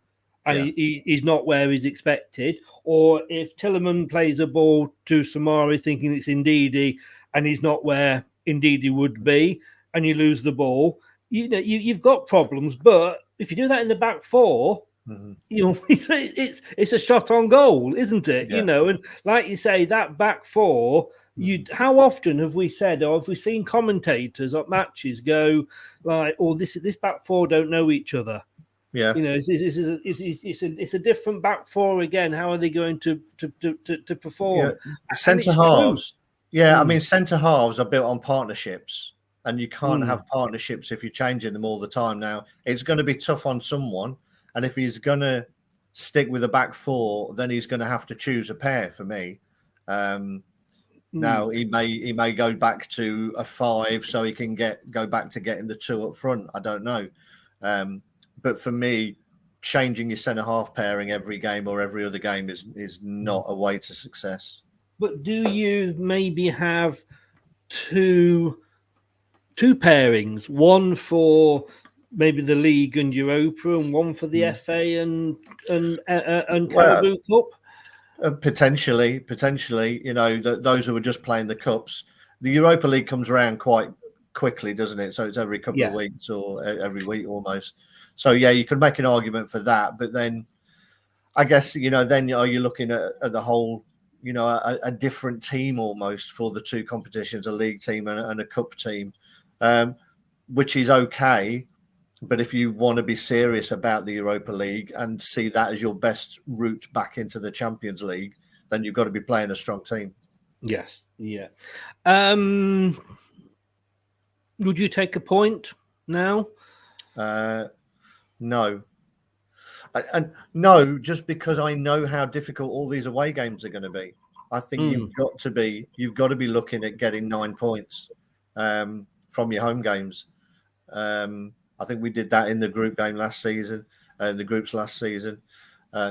and he's not where he's expected. Or if Tielemans plays a ball to Samari thinking it's Ndidi, and he's not where Ndidi would be, and you lose the ball, you've got problems. But if you do that in the back four, it's a shot on goal, isn't it? Yeah. And like you say, that back four, how often have we said, or have we seen commentators at matches go like, "Oh, this back four don't know each other." Yeah, it's a different back four again. How are they going to perform? Centre halves. I mean, centre halves are built on partnerships. And you can't have partnerships if you're changing them all the time. Now, it's going to be tough on someone. And if he's going to stick with a back four, then he's going to have to choose a pair for me. Now, he may go back to a 5 so he can go back to getting the 2 up front. I don't know. But for me, changing your centre-half pairing every game or every other game is not a way to success. But do you maybe have two pairings, one for maybe the league and Europa, and one for the FA and Carabao Cup? Potentially, those who are just playing the cups. The Europa League comes around quite quickly, doesn't it? So it's every couple of weeks or every week almost. So you could make an argument for that, but then I guess then are you looking at the whole, a different team almost for the two competitions, a league team and a cup team. Which is okay, but if you want to be serious about the Europa League and see that as your best route back into the Champions League, then you've got to be playing a strong team. Yes, yeah. Would you take a point now? No. And no, just because I know how difficult all these away games are going to be. I think you've got to be looking at getting 9 points from your home games. I think we did that in the group game last season, the groups last season.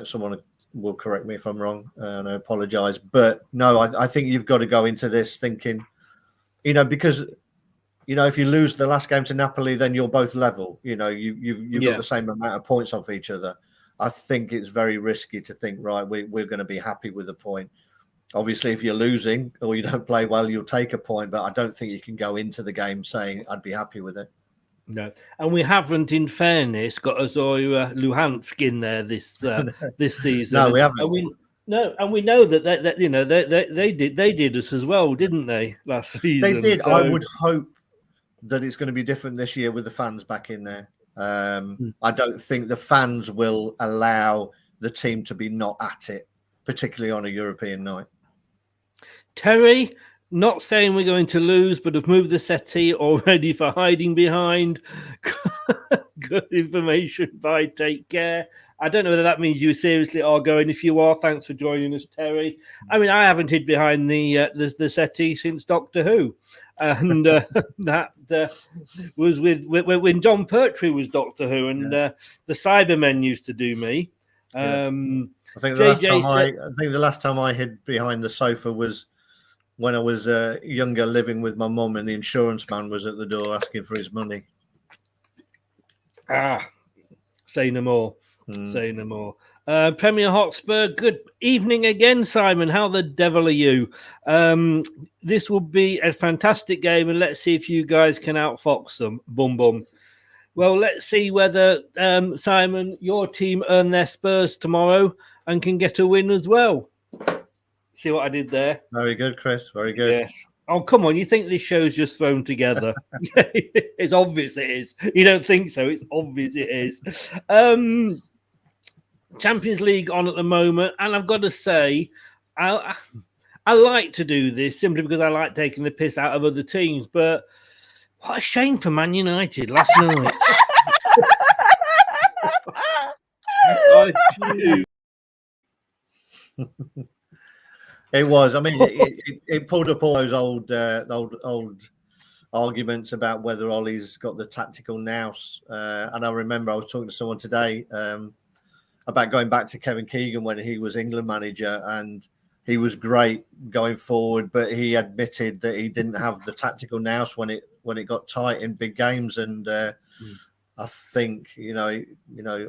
Someone will correct me if I'm wrong, and I apologise. But no, I think you've got to go into this thinking, because if you lose the last game to Napoli, then you're both level. You've got the same amount of points off each other. I think it's very risky to think, right, we're going to be happy with a point. Obviously, if you're losing or you don't play well, you'll take a point. But I don't think you can go into the game saying I'd be happy with it. No, and we haven't, in fairness, got Azor Luhansk in there this season. No, we haven't. No, and we know that they did us as well, didn't they, last season? They did. So... I would hope that it's going to be different this year with the fans back in there. I don't think the fans will allow the team to be not at it, particularly on a European night. Terry, not saying we're going to lose, but have moved the settee already for hiding behind. Good information by Take Care. I don't know whether that means you seriously are going. If you are, thanks for joining us, Terry. I mean, I haven't hid behind the settee since Doctor Who, and that was with when John Pertwee was Doctor Who, and the Cybermen used to do me. I think the last time I hid behind the sofa was when I was younger, living with my mum, and the insurance man was at the door asking for his money. Say no more. Say no more. Premier Hotspur, good evening again, Simon. How the devil are you? This will be a fantastic game, and let's see if you guys can outfox them. Boom, boom. Well, let's see whether, Simon, your team earn their Spurs tomorrow and can get a win as well. See what I did there? Very good, Chris. Very good. Yes. Oh, come on. You think this show's just thrown together? It's obvious it is. You don't think so? It's obvious it is. Champions League on at the moment. And I've got to say, I like to do this simply because I like taking the piss out of other teams. But what a shame for Man United last night. It was. I mean, it pulled up all those old arguments about whether Ollie's got the tactical nous. And I remember I was talking to someone today about going back to Kevin Keegan when he was England manager, and he was great going forward, but he admitted that he didn't have the tactical nous when it got tight in big games. And I think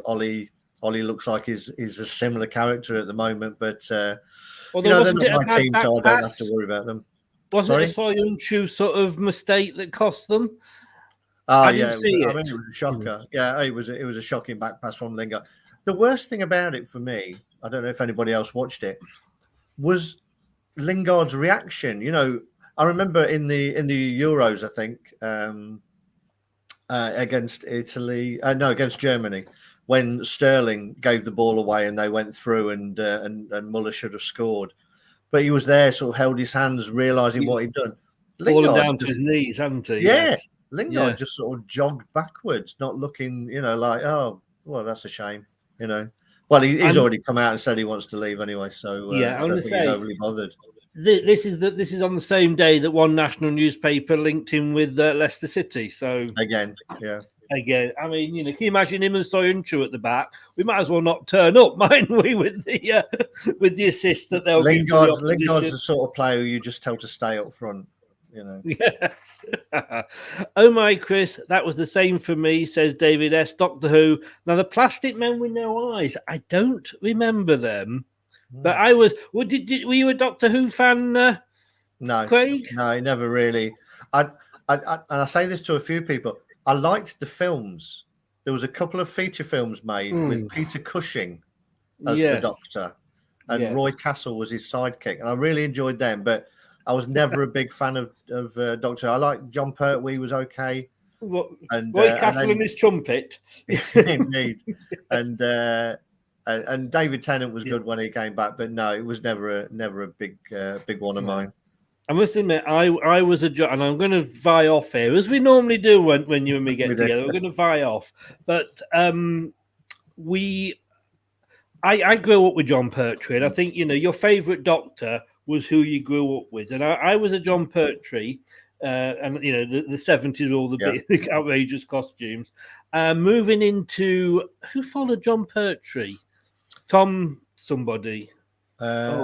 Ollie looks like he's a similar character at the moment, but they're not my team, so I don't have to worry about them. Wasn't it a Soyuncu sort of mistake that cost them? It was a shocker. Yeah, it was a shocking back pass from Lingard. The worst thing about it for me, I don't know if anybody else watched it, was Lingard's reaction. I remember in the Euros, I think, against against Germany, when Sterling gave the ball away and they went through, and Muller should have scored, but he was there, sort of held his hands, realising what he'd done. Falling down to his knees, hadn't he? Yeah, Lingard just sort of jogged backwards, not looking, like, oh, well, that's a shame, Well, he's already come out and said he wants to leave anyway, so I don't think he's overly bothered. This is on the same day that one national newspaper linked him with Leicester City. So again. I mean, can you imagine him and Soyuncu at the back? We might as well not turn up, mightn't we, with the assist that they'll give to the opposition. Lingard's the sort of player who you just tell to stay up front. Yes. Oh my, Chris, that was the same for me, says David S. Doctor Who. Now, the plastic men with no eyes, I don't remember them, but I was. Were you a Doctor Who fan? No, Craig? No, never really. And I say this to a few people. I liked the films. There was a couple of feature films made with Peter Cushing as the Doctor, and Roy Castle was his sidekick, and I really enjoyed them. But I was never a big fan of Doctor. I liked John Pertwee, was okay. And Roy Castle and his trumpet. Indeed. And David Tennant was good when he came back, but no, it was never a big one of mine. I must admit, I was and I'm going to vie off here, as we normally do when you and me get together. We're going to vie off. But I grew up with John Pertwee, and I think, your favourite Doctor was who you grew up with. And I was a John Pertwee, and, the 70s, all the big outrageous costumes. Moving into, who followed John Pertwee? Tom somebody. I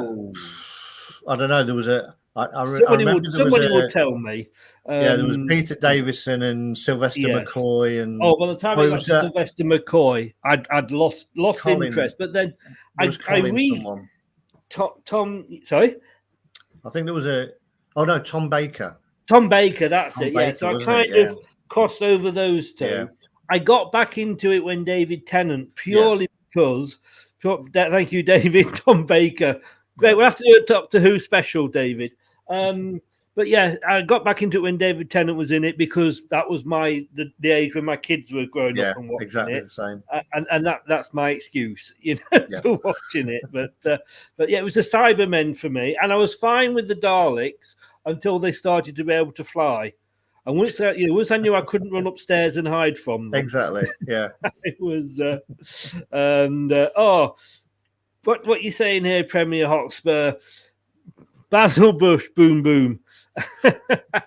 don't know. There was a... Somebody would tell me. There was Peter Davison and Sylvester McCoy, and by the time I got to Sylvester McCoy, I'd lost interest. But then I read someone. Tom. Sorry, I think there was Tom Baker. Tom Baker, that's Tom it. Baker, so I kind of crossed over those two. Yeah. I got back into it when David Tennant, purely because Thank you, David. Tom Baker. Great. We'll have to do a Doctor Who special, David. But yeah, I got back into it when David Tennant was in it because that was the age when my kids were growing up and watching exactly it. the same. And that's my excuse, for watching it. But yeah, it was the Cybermen for me, and I was fine with the Daleks until they started to be able to fly. And once I knew I couldn't run upstairs and hide from them, Exactly. Yeah. it was. What you saying here, Premier Hotspur? Basil Bush, boom, boom.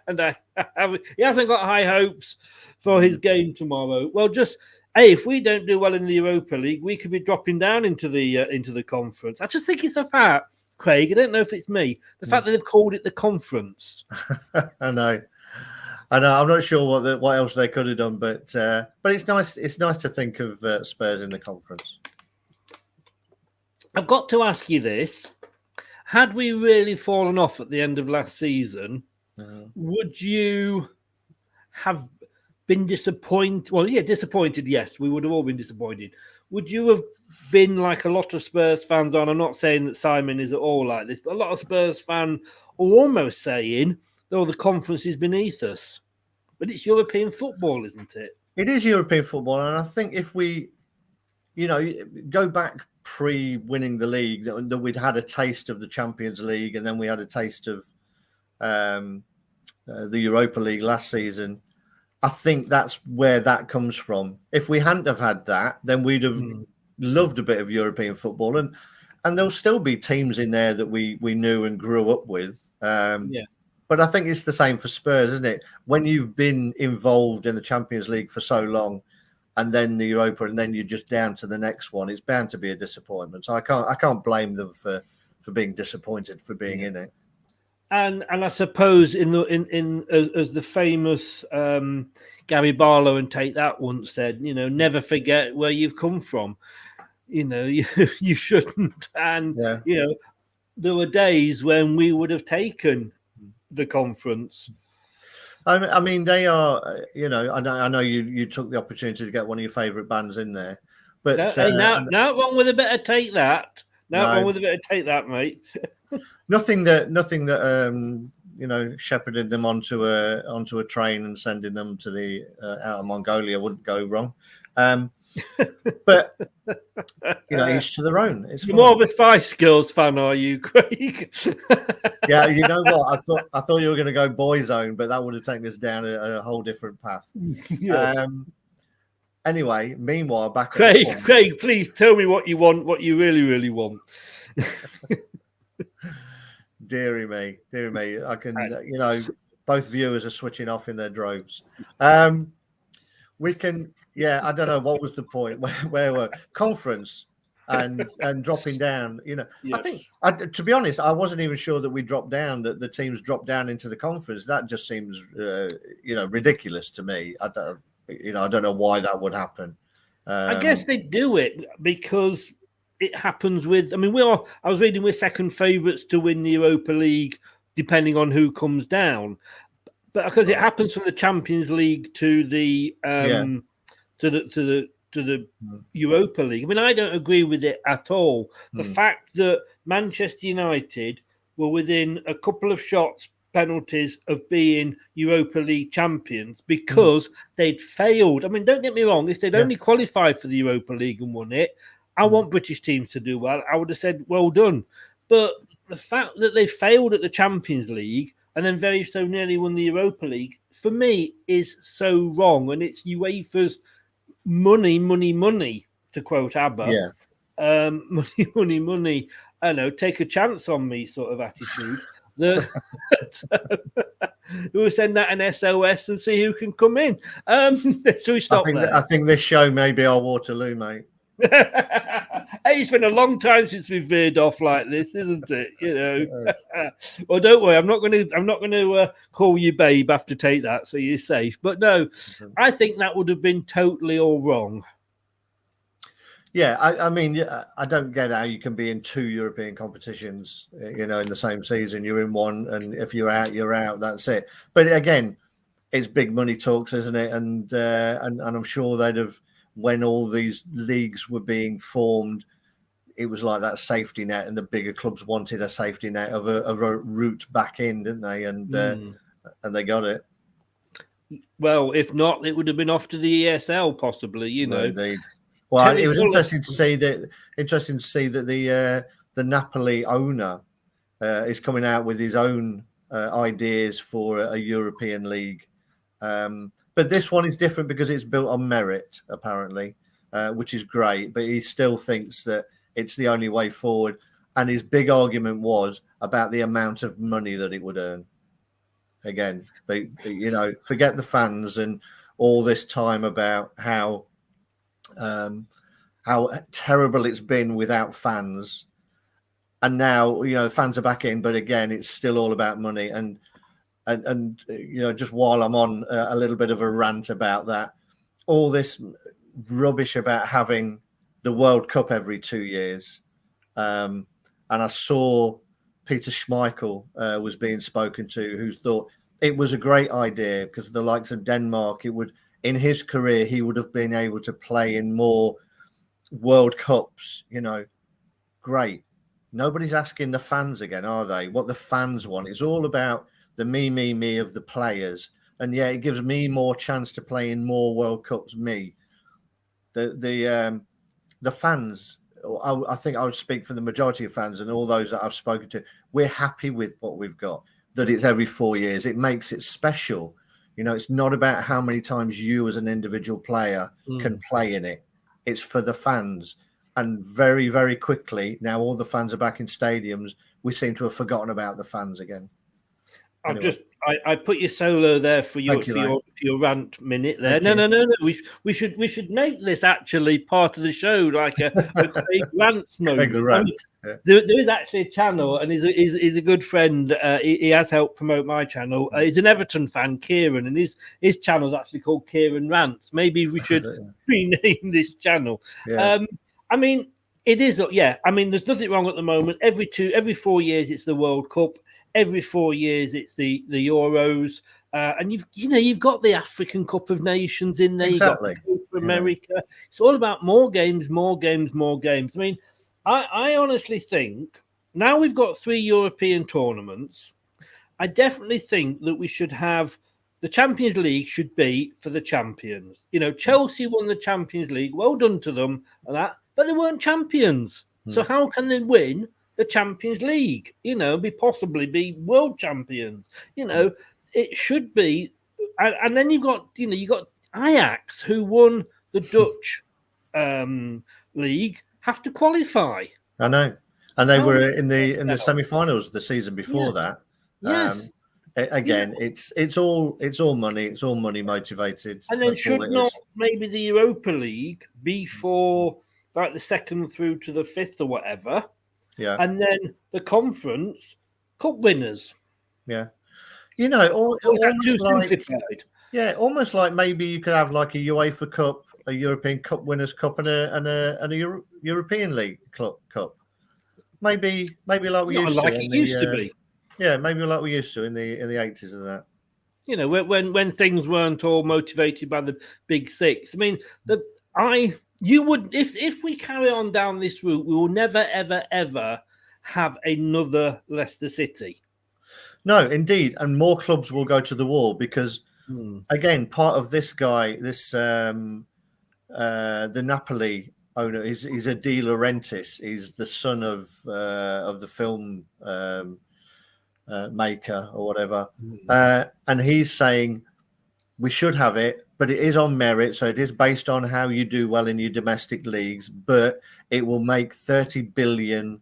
And he hasn't got high hopes for his game tomorrow. Well, if we don't do well in the Europa League, we could be dropping down into the conference. I just think it's the fact, Craig. I don't know if it's me. The fact that they've called it the conference. I know. I'm not sure what else they could have done, but it's nice. It's nice to think of Spurs in the conference. I've got to ask you this. Had we really fallen off at the end of last season, would you have been disappointed? Well, yeah, disappointed, yes. We would have all been disappointed. Would you have been like a lot of Spurs fans on? I'm not saying that Simon is at all like this, but a lot of Spurs fans are almost saying, oh, the conference is beneath us. But it's European football, isn't it? It is European football. And I think if we, go back pre-winning the league, that we'd had a taste of the Champions League, and then we had a taste of the Europa League last season. I think that's where that comes from. If we hadn't have had that, then we'd have loved a bit of European football, and there'll still be teams in there that we knew and grew up with. But I think it's the same for Spurs, isn't it? When you've been involved in the Champions League for so long, and then the Europa, and then you're just down to the next one, it's bound to be a disappointment. So I can't blame them for being disappointed for being in it. And I suppose as the famous Gary Barlow and Take That once said, never forget where you've come from. You shouldn't. And there were days when we would have taken the conference. I mean, they are. I know you took the opportunity to get one of your favourite bands in there, but now wrong with a bit of Take That. Wrong with a bit of Take That, mate. Nothing that shepherded them onto a train and sending them to the out of Mongolia wouldn't go wrong. But each to their own. It's more of a Spice Girls fan, are you, Craig? Yeah, you know what? I thought you were going to go Boyzone, but that would have taken us down a whole different path. Anyway, meanwhile, back Craig, please tell me what you want, what you really, really want. Deary me. I can, both viewers are switching off in their droves. We can, I don't know what was the point. Where were conference and dropping down? I think, to be honest, I wasn't even sure that we dropped down. That the teams dropped down into the conference. That just seems, ridiculous to me. I don't know why that would happen. I guess they do it because it happens with. I mean, I was reading we're second favourites to win the Europa League, depending on who comes down. But because it happens from the Champions League to the to the Europa League. I mean, I don't agree with it at all. The fact that Manchester United were within a couple of shots, penalties of being Europa League champions because they'd failed. I mean, don't get me wrong. If they'd only qualified for the Europa League and won it, I want British teams to do well. I would have said, well done. But the fact that they failed at the Champions League and then very so nearly won the Europa League, for me, is so wrong. And it's UEFA's money, to quote ABBA. Yeah. Money. I don't know, take a chance on me sort of attitude. We'll send that an SOS and see who can come in. So we stop there. I think this show may be our Waterloo, mate. Hey, it's been a long time since we've veered off like this, isn't it? Well, don't worry. I'm not going to call you babe after Take That, so you're safe. But no, I think that would have been totally all wrong. Yeah, I mean, I don't get how you can be in two European competitions, in the same season. You're in one, and if you're out, you're out. That's it. But again, it's big money talks, isn't it? And I'm sure they'd have, when all these leagues were being formed, it was like that safety net, and the bigger clubs wanted a safety net of a route back in, didn't they? And they got it. Well, if not, it would have been off to the ESL possibly. Indeed. Well, it was interesting to see that. Interesting to see that the Napoli owner is coming out with his own ideas for a European league. But this one is different because it's built on merit, apparently, which is great. But he still thinks that it's the only way forward. And his big argument was about the amount of money that it would earn. Again, forget the fans and all this time about how terrible it's been without fans. And now, fans are back in, but again, it's still all about money. And just while I'm on a little bit of a rant about that, all this rubbish about having the World Cup every 2 years. And I saw Peter Schmeichel was being spoken to, who thought it was a great idea because the likes of Denmark, in his career, he would have been able to play in more World Cups, great. Nobody's asking the fans again, are they? What the fans want. It's all about the me of the players. And yeah, it gives me more chance to play in more World Cups, me. The fans, I think I would speak for the majority of fans and all those that I've spoken to, we're happy with what we've got, that it's every 4 years. It makes it special. It's not about how many times you as an individual player can play in it. It's for the fans. And very, very quickly, now all the fans are back in stadiums, we seem to have forgotten about the fans again. Anyway. I put your solo there for your rant minute there. No. We should make this actually part of the show, like a Craig Rant's moment. There is actually a channel, and he's a good friend. He has helped promote my channel. He's an Everton fan, Kieran, and his channel's actually called Kieran Rants. Maybe we should rename this channel. Yeah. I mean, it is. Yeah. I mean, there's nothing wrong at the moment. Every 4 years, it's the World Cup. Every 4 years, it's the Euros, and you've got the African Cup of Nations in there. Exactly. You've got the Copa America. Yeah. It's all about more games. I mean, I honestly think now we've got 3 European tournaments. I definitely think that we should have the Champions League should be for the champions. Chelsea won the Champions League. Well done to them and that, but they weren't champions. So how can they win the Champions League, possibly be world champions, it should be. And then you got Ajax, who won the Dutch league, have to qualify. I know. And they were in the semi-finals the season before that. Yes. Again, it's all money. It's all money motivated. And then should not maybe the Europa League be for like the 2nd through to the 5th or whatever? Yeah. And then the conference cup winners. Yeah. Almost like maybe you could have like a UEFA Cup, a European Cup Winners' Cup, and a European League Cup. Maybe like we used to. Like it used to be. Yeah, maybe like we used to in the 80s and that. When things weren't all motivated by the big 6. I mean, you would, if we carry on down this route, we will never, ever, ever have another Leicester City. No, indeed. And more clubs will go to the wall because, again, part of this guy, the Napoli owner, is a De Laurentiis. He's the son of the film maker or whatever. And he's saying we should have it, but it is on merit. So it is based on how you do well in your domestic leagues, but it will make 30 billion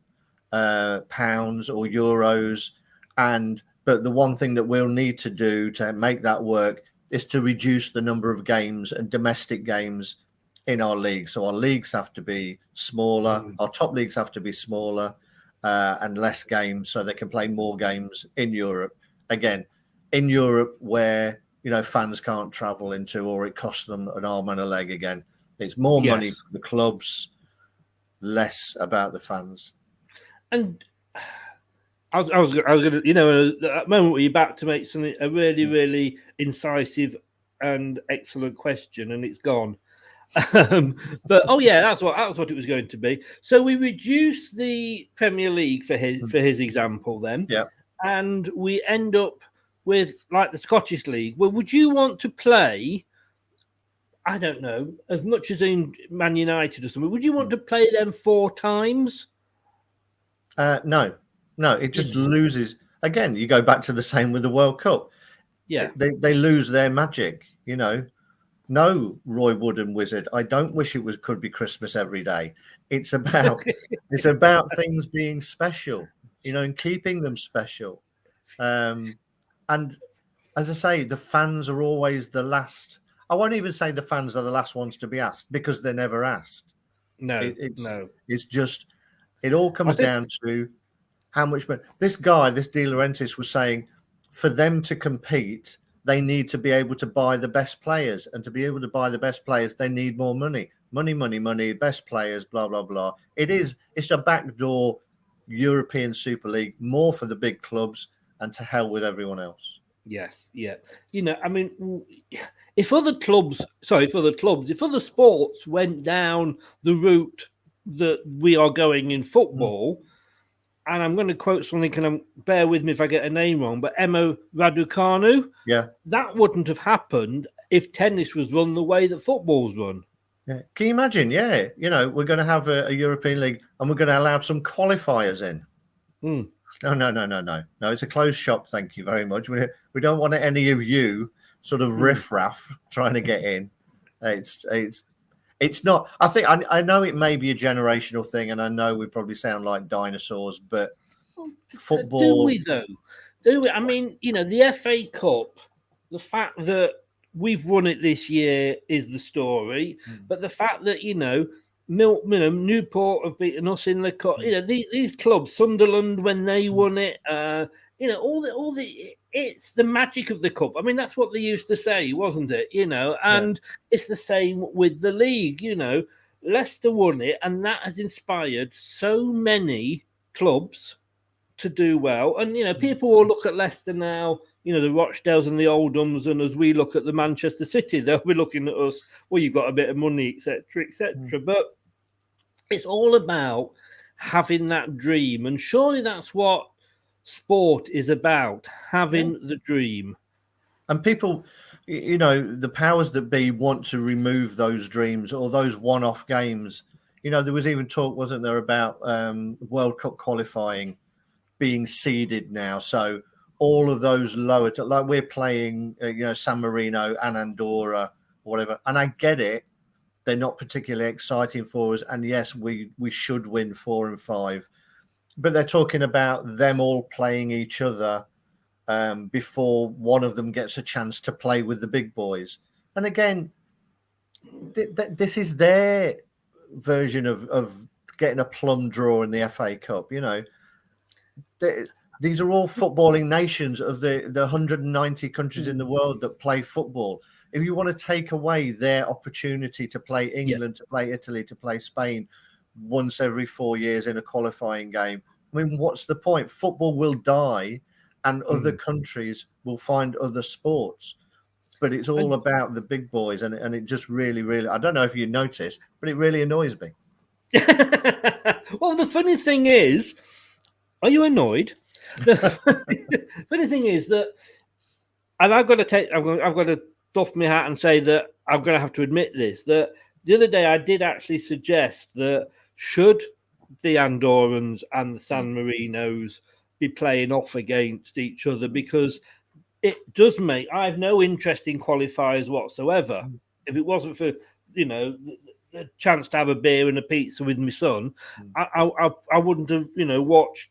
pounds or euros. But the one thing that we'll need to do to make that work is to reduce the number of games and domestic games in our league. So our leagues have to be smaller. Our top leagues have to be smaller and less games so they can play more games in Europe. Again, in Europe where fans can't travel into, or it costs them an arm and a leg again. It's more money for the clubs, less about the fans. And I was going to, at that moment where you're about to make something a really, really incisive and excellent question, and it's gone. But oh yeah, that's what it was going to be. So we reduce the Premier League for his example then, Yeah. and we end up with like the Scottish League. Well, would you want to play? I don't know, as much as in Man United or something. Would you want to play them 4 times? No, it just loses. Again, you go back to the same with the World Cup. Yeah, they lose their magic. No, Roy Wood and Wizard. I don't wish it could be Christmas every day. It's about things being special, and keeping them special. And as I say, the fans are always the last. I won't even say the fans are the last ones to be asked because they're never asked. No, It's just it all comes down to how much. This guy, this De Laurentiis, was saying for them to compete, they need to be able to buy the best players, and to be able to buy the best players, they need more money. Money. Best players, blah blah blah. It's a backdoor European Super League, more for the big clubs, and to hell with everyone else. Yes, yeah. I mean, if other sports went down the route that we are going in football, and I'm going to quote something, and bear with me if I get a name wrong, but Emo Raducanu, that wouldn't have happened if tennis was run the way that football's run. Yeah. Can you imagine? Yeah, we're going to have a European League, and we're going to allow some qualifiers in. No. It's a closed shop. Thank you very much. We don't want any of you sort of riffraff trying to get in. It's not. I think I know it may be a generational thing, and I know we probably sound like dinosaurs, but football. Do we though? Do we? I mean, the FA Cup. The fact that we've won it this year is the story, but the fact that Newport have beaten us in the cup. These clubs, Sunderland when they won it. It's the magic of the cup. I mean, that's what they used to say, wasn't it? And it's the same with the league. Leicester won it, and that has inspired so many clubs to do well. And people will look at Leicester now. The Rochdales and the Oldhams, and as we look at the Manchester City, they'll be looking at us. Well, you've got a bit of money, etc., etc. But it's all about having that dream, and surely that's what sport is about, having the dream. And people, the powers that be want to remove those dreams or those one-off games. There was even talk, wasn't there, about World Cup qualifying being seeded now. So all of those lower, like we're playing, San Marino and Andorra, or whatever. And I get it. They're not particularly exciting for us. And yes, we should win 4 and 5. But they're talking about them all playing each other before one of them gets a chance to play with the big boys. And again, this is their version of getting a plum draw in the FA Cup. These are all footballing nations of the 190 countries in the world that play football. If you want to take away their opportunity to play England, to play Italy, to play Spain once every 4 years in a qualifying game, I mean, what's the point? Football will die and other countries will find other sports. But it's all about the big boys, and it just really, really, I don't know if you noticed, but it really annoys me. Well, the funny thing is, are you annoyed? The funny thing is that, and I've got to doff my hat and say that I'm going to have to admit this, that the other day I did actually suggest that should the Andorrans and the San Marinos be playing off against each other, because it does make, I have no interest in qualifiers whatsoever. If it wasn't for, the chance to have a beer and a pizza with my son, I wouldn't have, watched,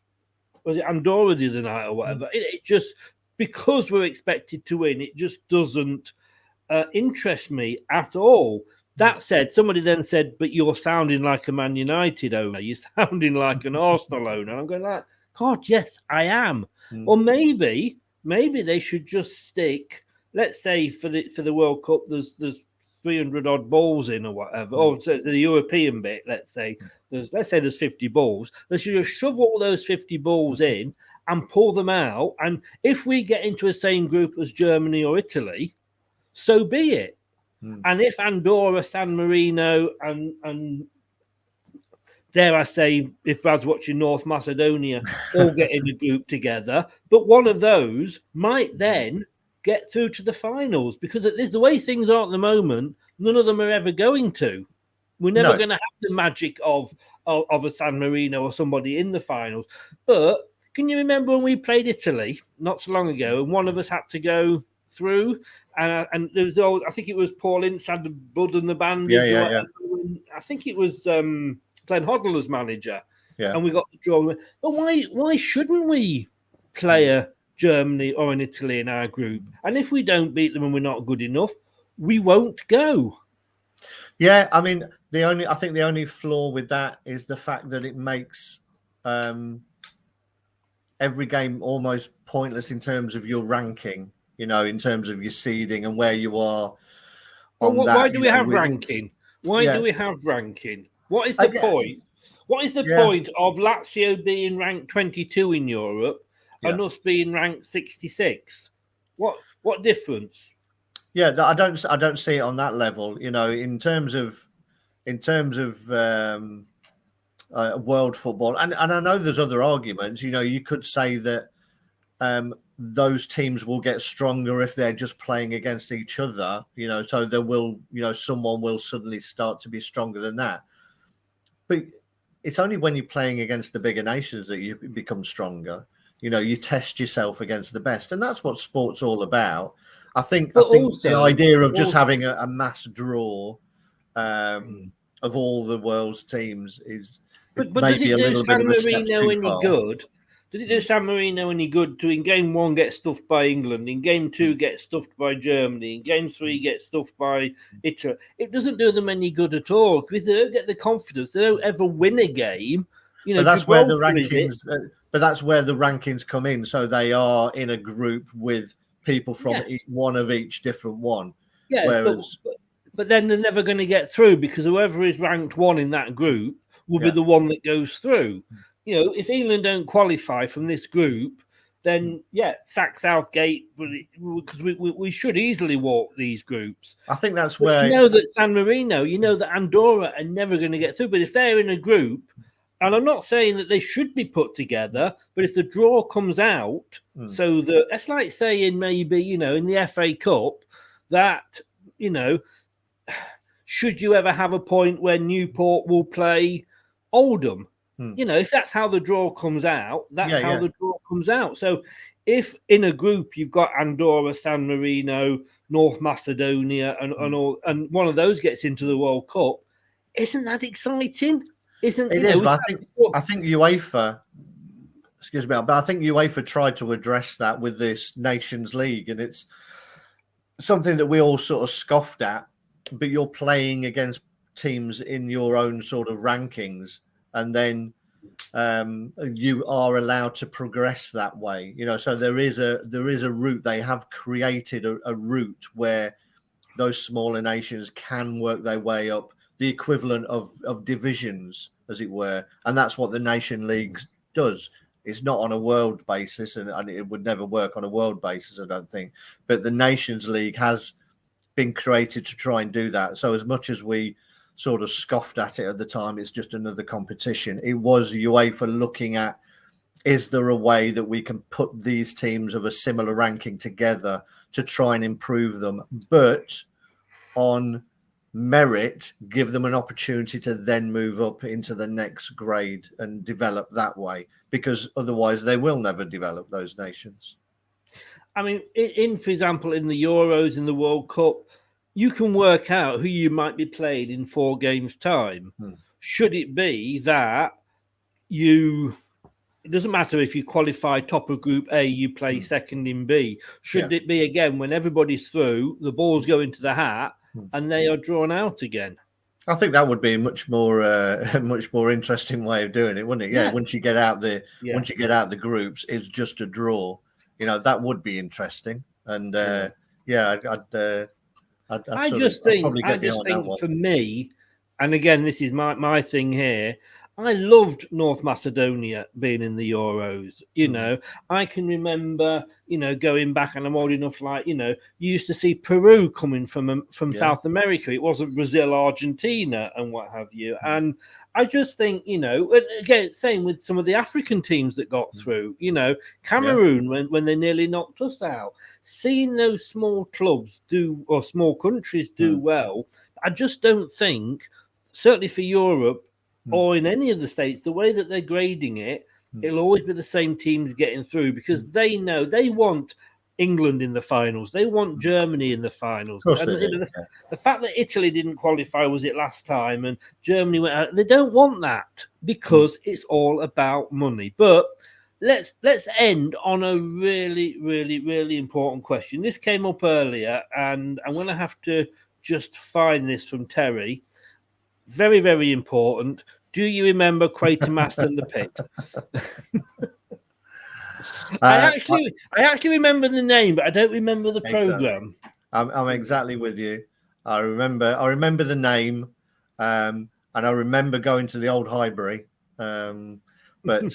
was it Andorra the other night or whatever? It just, because we're expected to win, it just doesn't interest me at all. That said, somebody then said, but you're sounding like a Man United owner. You're sounding like an Arsenal owner. And I'm going like, God, yes, I am. Or maybe they should just stick, let's say for the World Cup, there's 300 odd balls in or whatever, or so the European bit, let's say there's 50 balls. They should just shove all those 50 balls in and pull them out. And if we get into the same group as Germany or Italy, so be it. And if Andorra, San Marino, and dare I say, if Brad's watching North Macedonia, all get in a group together, but one of those might then get through to the finals, because the way things are at the moment, none of them are ever going to. We're never going to have the magic of a San Marino or somebody in the finals. But can you remember when we played Italy not so long ago, and one of us had to go through, and there was I think it was Paul Ince had the blood and the bandage. Yeah. I think it was Glenn Hoddler's manager, Yeah. and we got the draw. But why shouldn't we play a Germany or an Italy in our group? And if we don't beat them and we're not good enough, we won't go. Yeah, I mean, I think the only flaw with that is the fact that it makes every game almost pointless in terms of your ranking, in terms of your seeding and where you are on that. Why do we have ranking? Why do we have ranking? What is the point? What is the point of Lazio being ranked 22 in Europe and us being ranked 66? What difference? Yeah, I don't see it on that level. In terms of world football, and I know there's other arguments. You could say that those teams will get stronger if they're just playing against each other. So there will, someone will suddenly start to be stronger than that. But it's only when you're playing against the bigger nations that you become stronger. You test yourself against the best, and that's what sport's all about. I think the idea of just having a mass draw of all the world's teams is maybe a little bit of a step too far. Does it do San Marino any good to in game 1 get stuffed by England, in game 2 get stuffed by Germany, in game 3 get stuffed by Italy? It doesn't do them any good at all, because they don't get the confidence. They don't ever win a game. But that's where the rankings. But that's where the rankings come in. So they are in a group with people from one of each different one. Yeah, whereas, but then they're never going to get through, because whoever is ranked 1 in that group will be the one that goes through. If England don't qualify from this group, then sack Southgate, because we should easily walk these groups. I think that's where that San Marino, that Andorra are never going to get through. But if they're in a group, and I'm not saying that they should be put together, but if the draw comes out, so that it's like saying maybe in the FA Cup that should you ever have a point where Newport will play Oldham? If that's how the draw comes out, that's how the draw comes out. So if in a group you've got Andorra, San Marino, North Macedonia, and one of those gets into the World Cup, isn't that exciting? Isn't it? Is, but I think UEFA, excuse me, but I think UEFA tried to address that with this Nations League, and it's something that we all sort of scoffed at. But you're playing against teams in your own sort of rankings, and then you are allowed to progress that way. So there is a route. They have created a route where those smaller nations can work their way up, the equivalent of divisions, as it were, and that's what the Nation League does. It's not on a world basis, and it would never work on a world basis, I don't think. But the Nations League has been created to try and do that. So as much as we sort of scoffed at it at the time, it's just another competition. It was UEFA looking at, is there a way that we can put these teams of a similar ranking together to try and improve them, but on merit, give them an opportunity to then move up into the next grade and develop that way, because otherwise they will never develop, those nations. I mean, for example, in the Euros, in the World Cup, you can work out who you might be playing in 4 games' time. Should it be that it doesn't matter if you qualify top of Group A, you play second in B. Should it be, again, when everybody's through, the balls go into the hat and they are drawn out again? I think that would be a much more interesting way of doing it, wouldn't it? Yeah. Once you get out the groups, it's just a draw. That would be interesting. And I just think for me, and again, this is my thing here, I loved North Macedonia being in the Euros. You know, I can remember, going back, and I'm old enough, you used to see Peru coming from South America. It wasn't Brazil, Argentina, and what have you. And I just think, again, same with some of the African teams that got through. Cameroon when they nearly knocked us out. Seeing those small clubs or small countries do well, I just don't think, certainly for Europe, or in any of the states, the way that they're grading it, it'll always be the same teams getting through, because they know they want England in the finals. They want Germany in the finals. Of course And they do, the fact that Italy didn't qualify, was it last time, and Germany went out, they don't want that, because it's all about money. But let's end on a really, really, really important question. This came up earlier, and I'm going to have to just find this from Terry. Very, very important. Do you remember Quatermass and the Pit? I actually remember the name, but I don't remember the program. I'm exactly with you. I remember the name, and I remember going to the old Highbury. But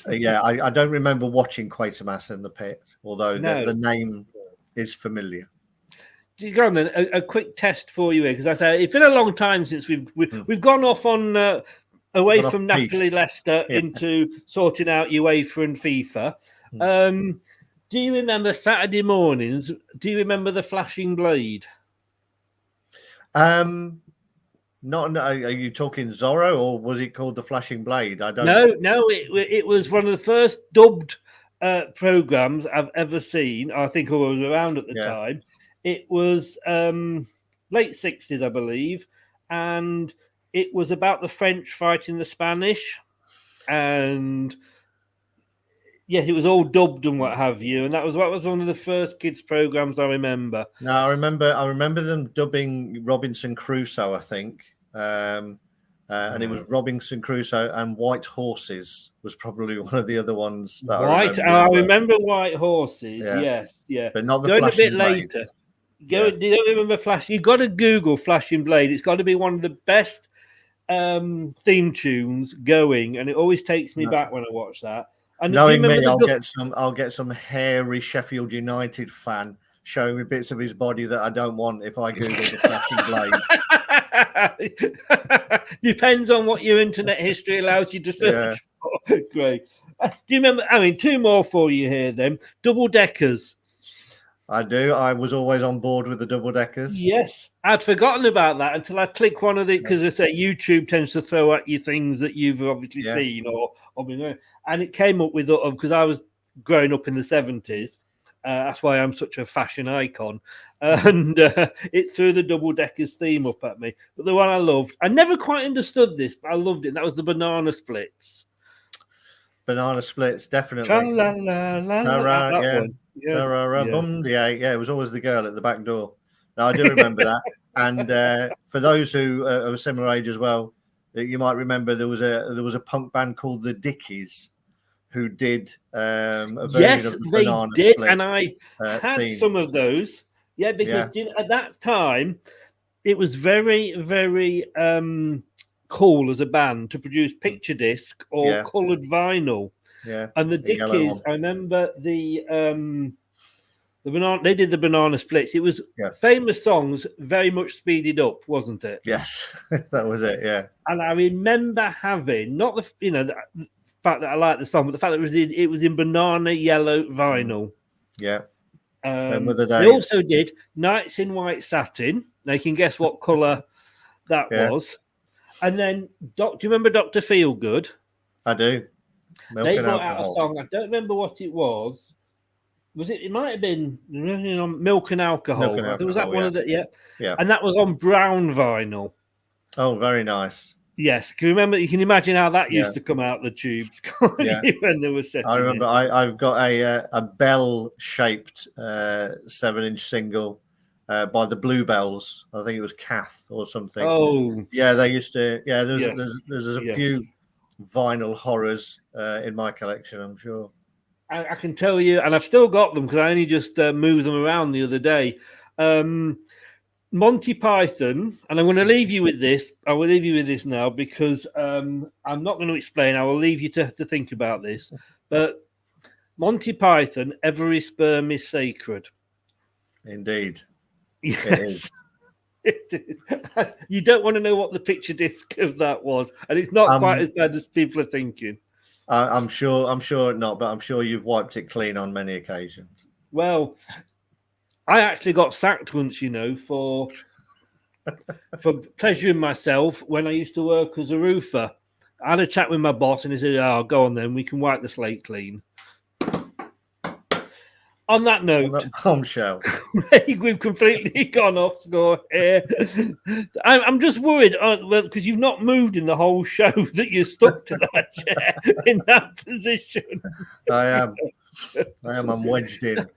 I don't remember watching Quatermass and the Pit, although the name is familiar. Go on then. A quick test for you here, because I say it's been a long time since we've gone off on away from Napoli, Leicester into sorting out UEFA and FIFA. Do you remember Saturday mornings? Do you remember the Flashing Blade? Not. Are you talking Zorro, or was it called the Flashing Blade? I don't. No. It was one of the first dubbed programs I've ever seen. I think I was around at the time. It was late 60s, I believe, and it was about the French fighting the Spanish, and yes, it was all dubbed and what have you, and that was one of the first kids programs I remember. No, I remember them dubbing Robinson Crusoe, I think, and it was Robinson Crusoe and White Horses was probably one of the other ones that I remember White Horses. Yes, but not the Going Flashing a bit Blade. later. You don't remember Flash? You've got to Google Flashing Blade. It's got to be one of the best theme tunes going, and it always takes me back when I watch that. And knowing me, I'll get some hairy Sheffield United fan showing me bits of his body that I don't want if I Google the Flashing Blade. Depends on what your internet history allows you to search for. Great. Do you remember? I mean, two more for you here then. Double deckers. I do. I was always on board with the double deckers. Yes, I'd forgotten about that until I click one of the, because I say YouTube tends to throw at you things that you've obviously seen or been, and it came up with, because I was growing up in the 70s. That's why I'm such a fashion icon, and it threw the double deckers theme up at me. But the one I loved, I never quite understood this, but I loved it. And that was the Banana Splits. Banana Splits, definitely. It was always the girl at the back door. Now I do remember that. And for those who are of a similar age as well, you might remember there was a punk band called the Dickies who did a version of the Banana Split. And I had theme. Some of those. Yeah, because at that time it was very, very cool as a band to produce picture disc or coloured vinyl. Yeah, and the Dickies, I remember the banana. They did the Banana Splits. It was famous songs, very much speeded up, wasn't it? Yes, that was it. Yeah, and I remember having not the the fact that I liked the song, but the fact that it was in banana yellow vinyl. Yeah. They also did Nights in White Satin. Now you can guess what colour that was. And then, do you remember Dr. Feelgood? I do. They brought out a song. I don't remember what it was. Was it? It might have been Milk and Alcohol. Was that one of the? Yeah. And that was on brown vinyl. Oh, very nice. Yes. Can you remember? You can imagine how that used to come out the tubes when they were set. I remember. I've got a bell-shaped 7-inch single by the Bluebells. I think it was Kath or something. Oh, yeah. They used to. Yeah. There's a few vinyl horrors in my collection, I'm sure. I can tell you, and I've still got them because I only just moved them around the other day. Monty Python, and I'm going to leave you with this. I will leave you with this now because I'm not going to explain. I will leave you to think about this. But Monty Python, every sperm is sacred. Indeed. Yes. It is. You don't want to know what the picture disc of that was, and it's not quite as bad as people are thinking. I'm sure not, but I'm sure you've wiped it clean on many occasions. Well, I actually got sacked once, for pleasuring myself when I used to work as a roofer. I had a chat with my boss, and he said, "Oh, go on then, we can wipe the slate clean." On that note, bombshell. We've completely gone off score here. I'm just worried, because you've not moved in the whole show that you're stuck to that chair in that position. I am. I'm wedged in.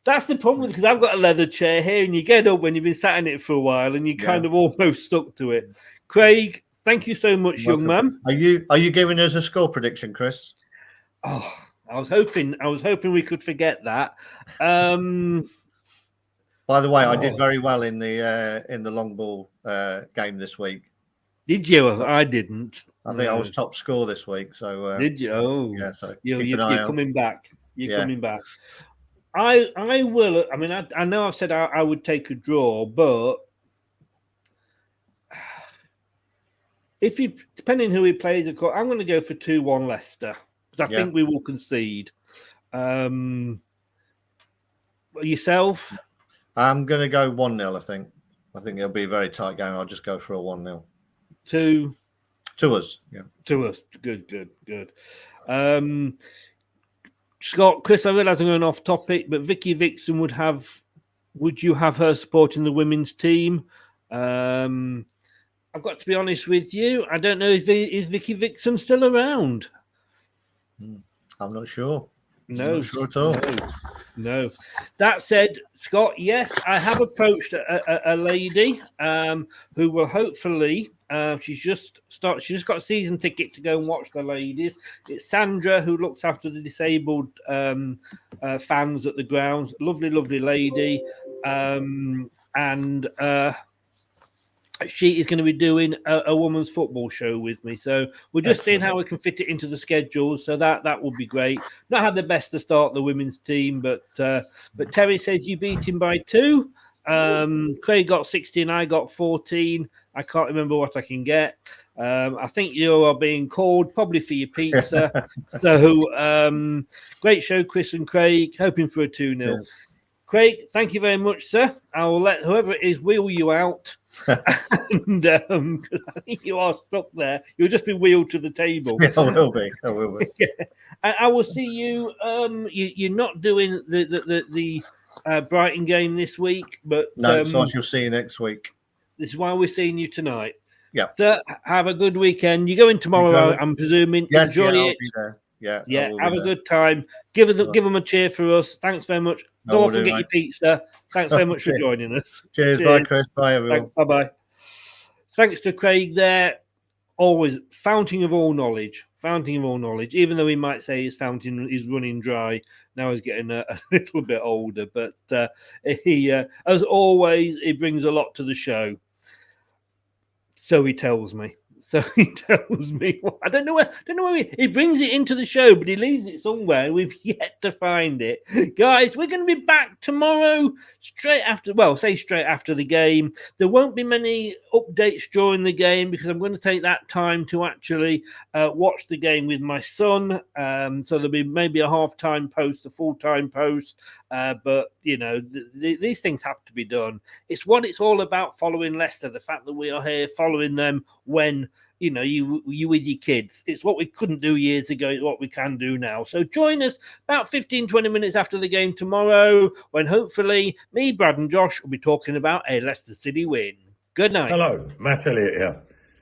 That's the problem, because I've got a leather chair here, and you get up when you've been sat in it for a while, and you're kind of almost stuck to it. Craig, thank you so much, young man. Are you giving us a score prediction, Chris? Oh, I was hoping we could forget that. By the way, I did very well in the long ball game this week. Did you? I didn't. I think I was top score this week. So did you? Oh, yeah. So you're coming back. You're coming back. I will. I mean, I know I've said I would take a draw, but depending who he plays, of course, I'm going to go for 2-1 Leicester. I think we will concede. Yourself? I'm going to go 1-0, I think it'll be a very tight game. I'll just go for a 1-0. To us, yeah. To us. Good. Scott, Chris, I realise I'm going off topic, but Vicky Vixen would you have her supporting the women's team? I've got to be honest with you. I don't know is Vicky Vixen still around? I'm not sure. No, not sure at all. No. That said, Scott, yes, I have approached a lady who will hopefully. She's just got a season ticket to go and watch the ladies. It's Sandra, who looks after the disabled fans at the grounds. Lovely lady, and she is going to be doing a women's football show with me. So we're just seeing how we can fit it into the schedule. So that would be great. Not had the best to start the women's team, but Terry says you beat him by 2. Craig got 16, I got 14. I can't remember what I can get. I think you are being called probably for your pizza. So great show, Chris and Craig. Hoping for a 2-0. Yes. Craig, thank you very much, sir. I will let whoever it is wheel you out. And I think you are stuck there. You'll just be wheeled to the table. Yeah, I will be. Yeah. I will see you. You're not doing the Brighton game this week, but no. So I shall see you next week. This is why we're seeing you tonight. Yeah. So have a good weekend. You're going tomorrow, I'm presuming. Yes, enjoy it. I'll be there. Yeah. Have a good time. Give them a cheer for us. Thanks very much. Go off and get your pizza. Thanks very much for joining us. Cheers. Bye, Chris. Bye, everyone. Bye. Thanks to Craig there. Always fountain of all knowledge. Even though he might say his fountain is running dry. Now he's getting a little bit older. But he, as always, he brings a lot to the show. So he tells me. I don't know where he brings it into the show, but he leaves it somewhere. We've yet to find it. Guys, we're going to be back tomorrow straight after the game. There won't be many updates during the game because I'm going to take that time to actually watch the game with my son. So there'll be maybe a half-time post, a full-time post. But, these things have to be done. It's what it's all about, following Leicester, the fact that we are here following them when, you with your kids. It's what we couldn't do years ago. It's what we can do now. So join us about 15-20 minutes after the game tomorrow when hopefully me, Brad and Josh will be talking about a Leicester City win. Good night. Hello, Matt Elliott here.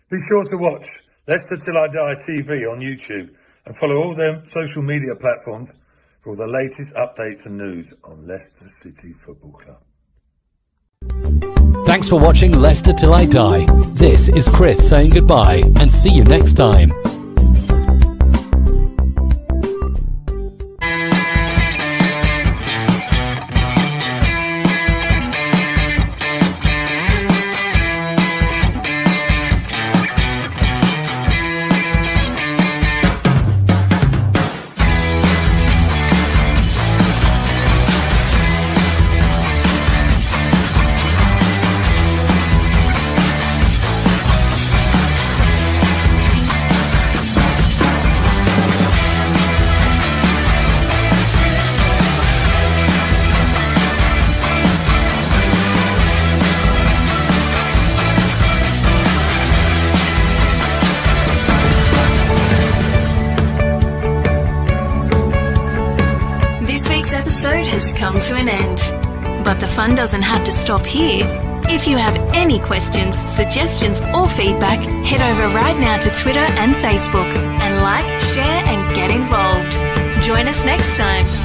Be sure to watch Leicester Till I Die TV on YouTube and follow all their social media platforms for all the latest updates and news on Leicester City Football Club. Thanks for watching Leicester Till I Die. This is Chris saying goodbye and see you next time. to an end. But the fun doesn't have to stop here. If you have any questions, suggestions or feedback, head over right now to Twitter and Facebook and like, share and get involved. Join us next time.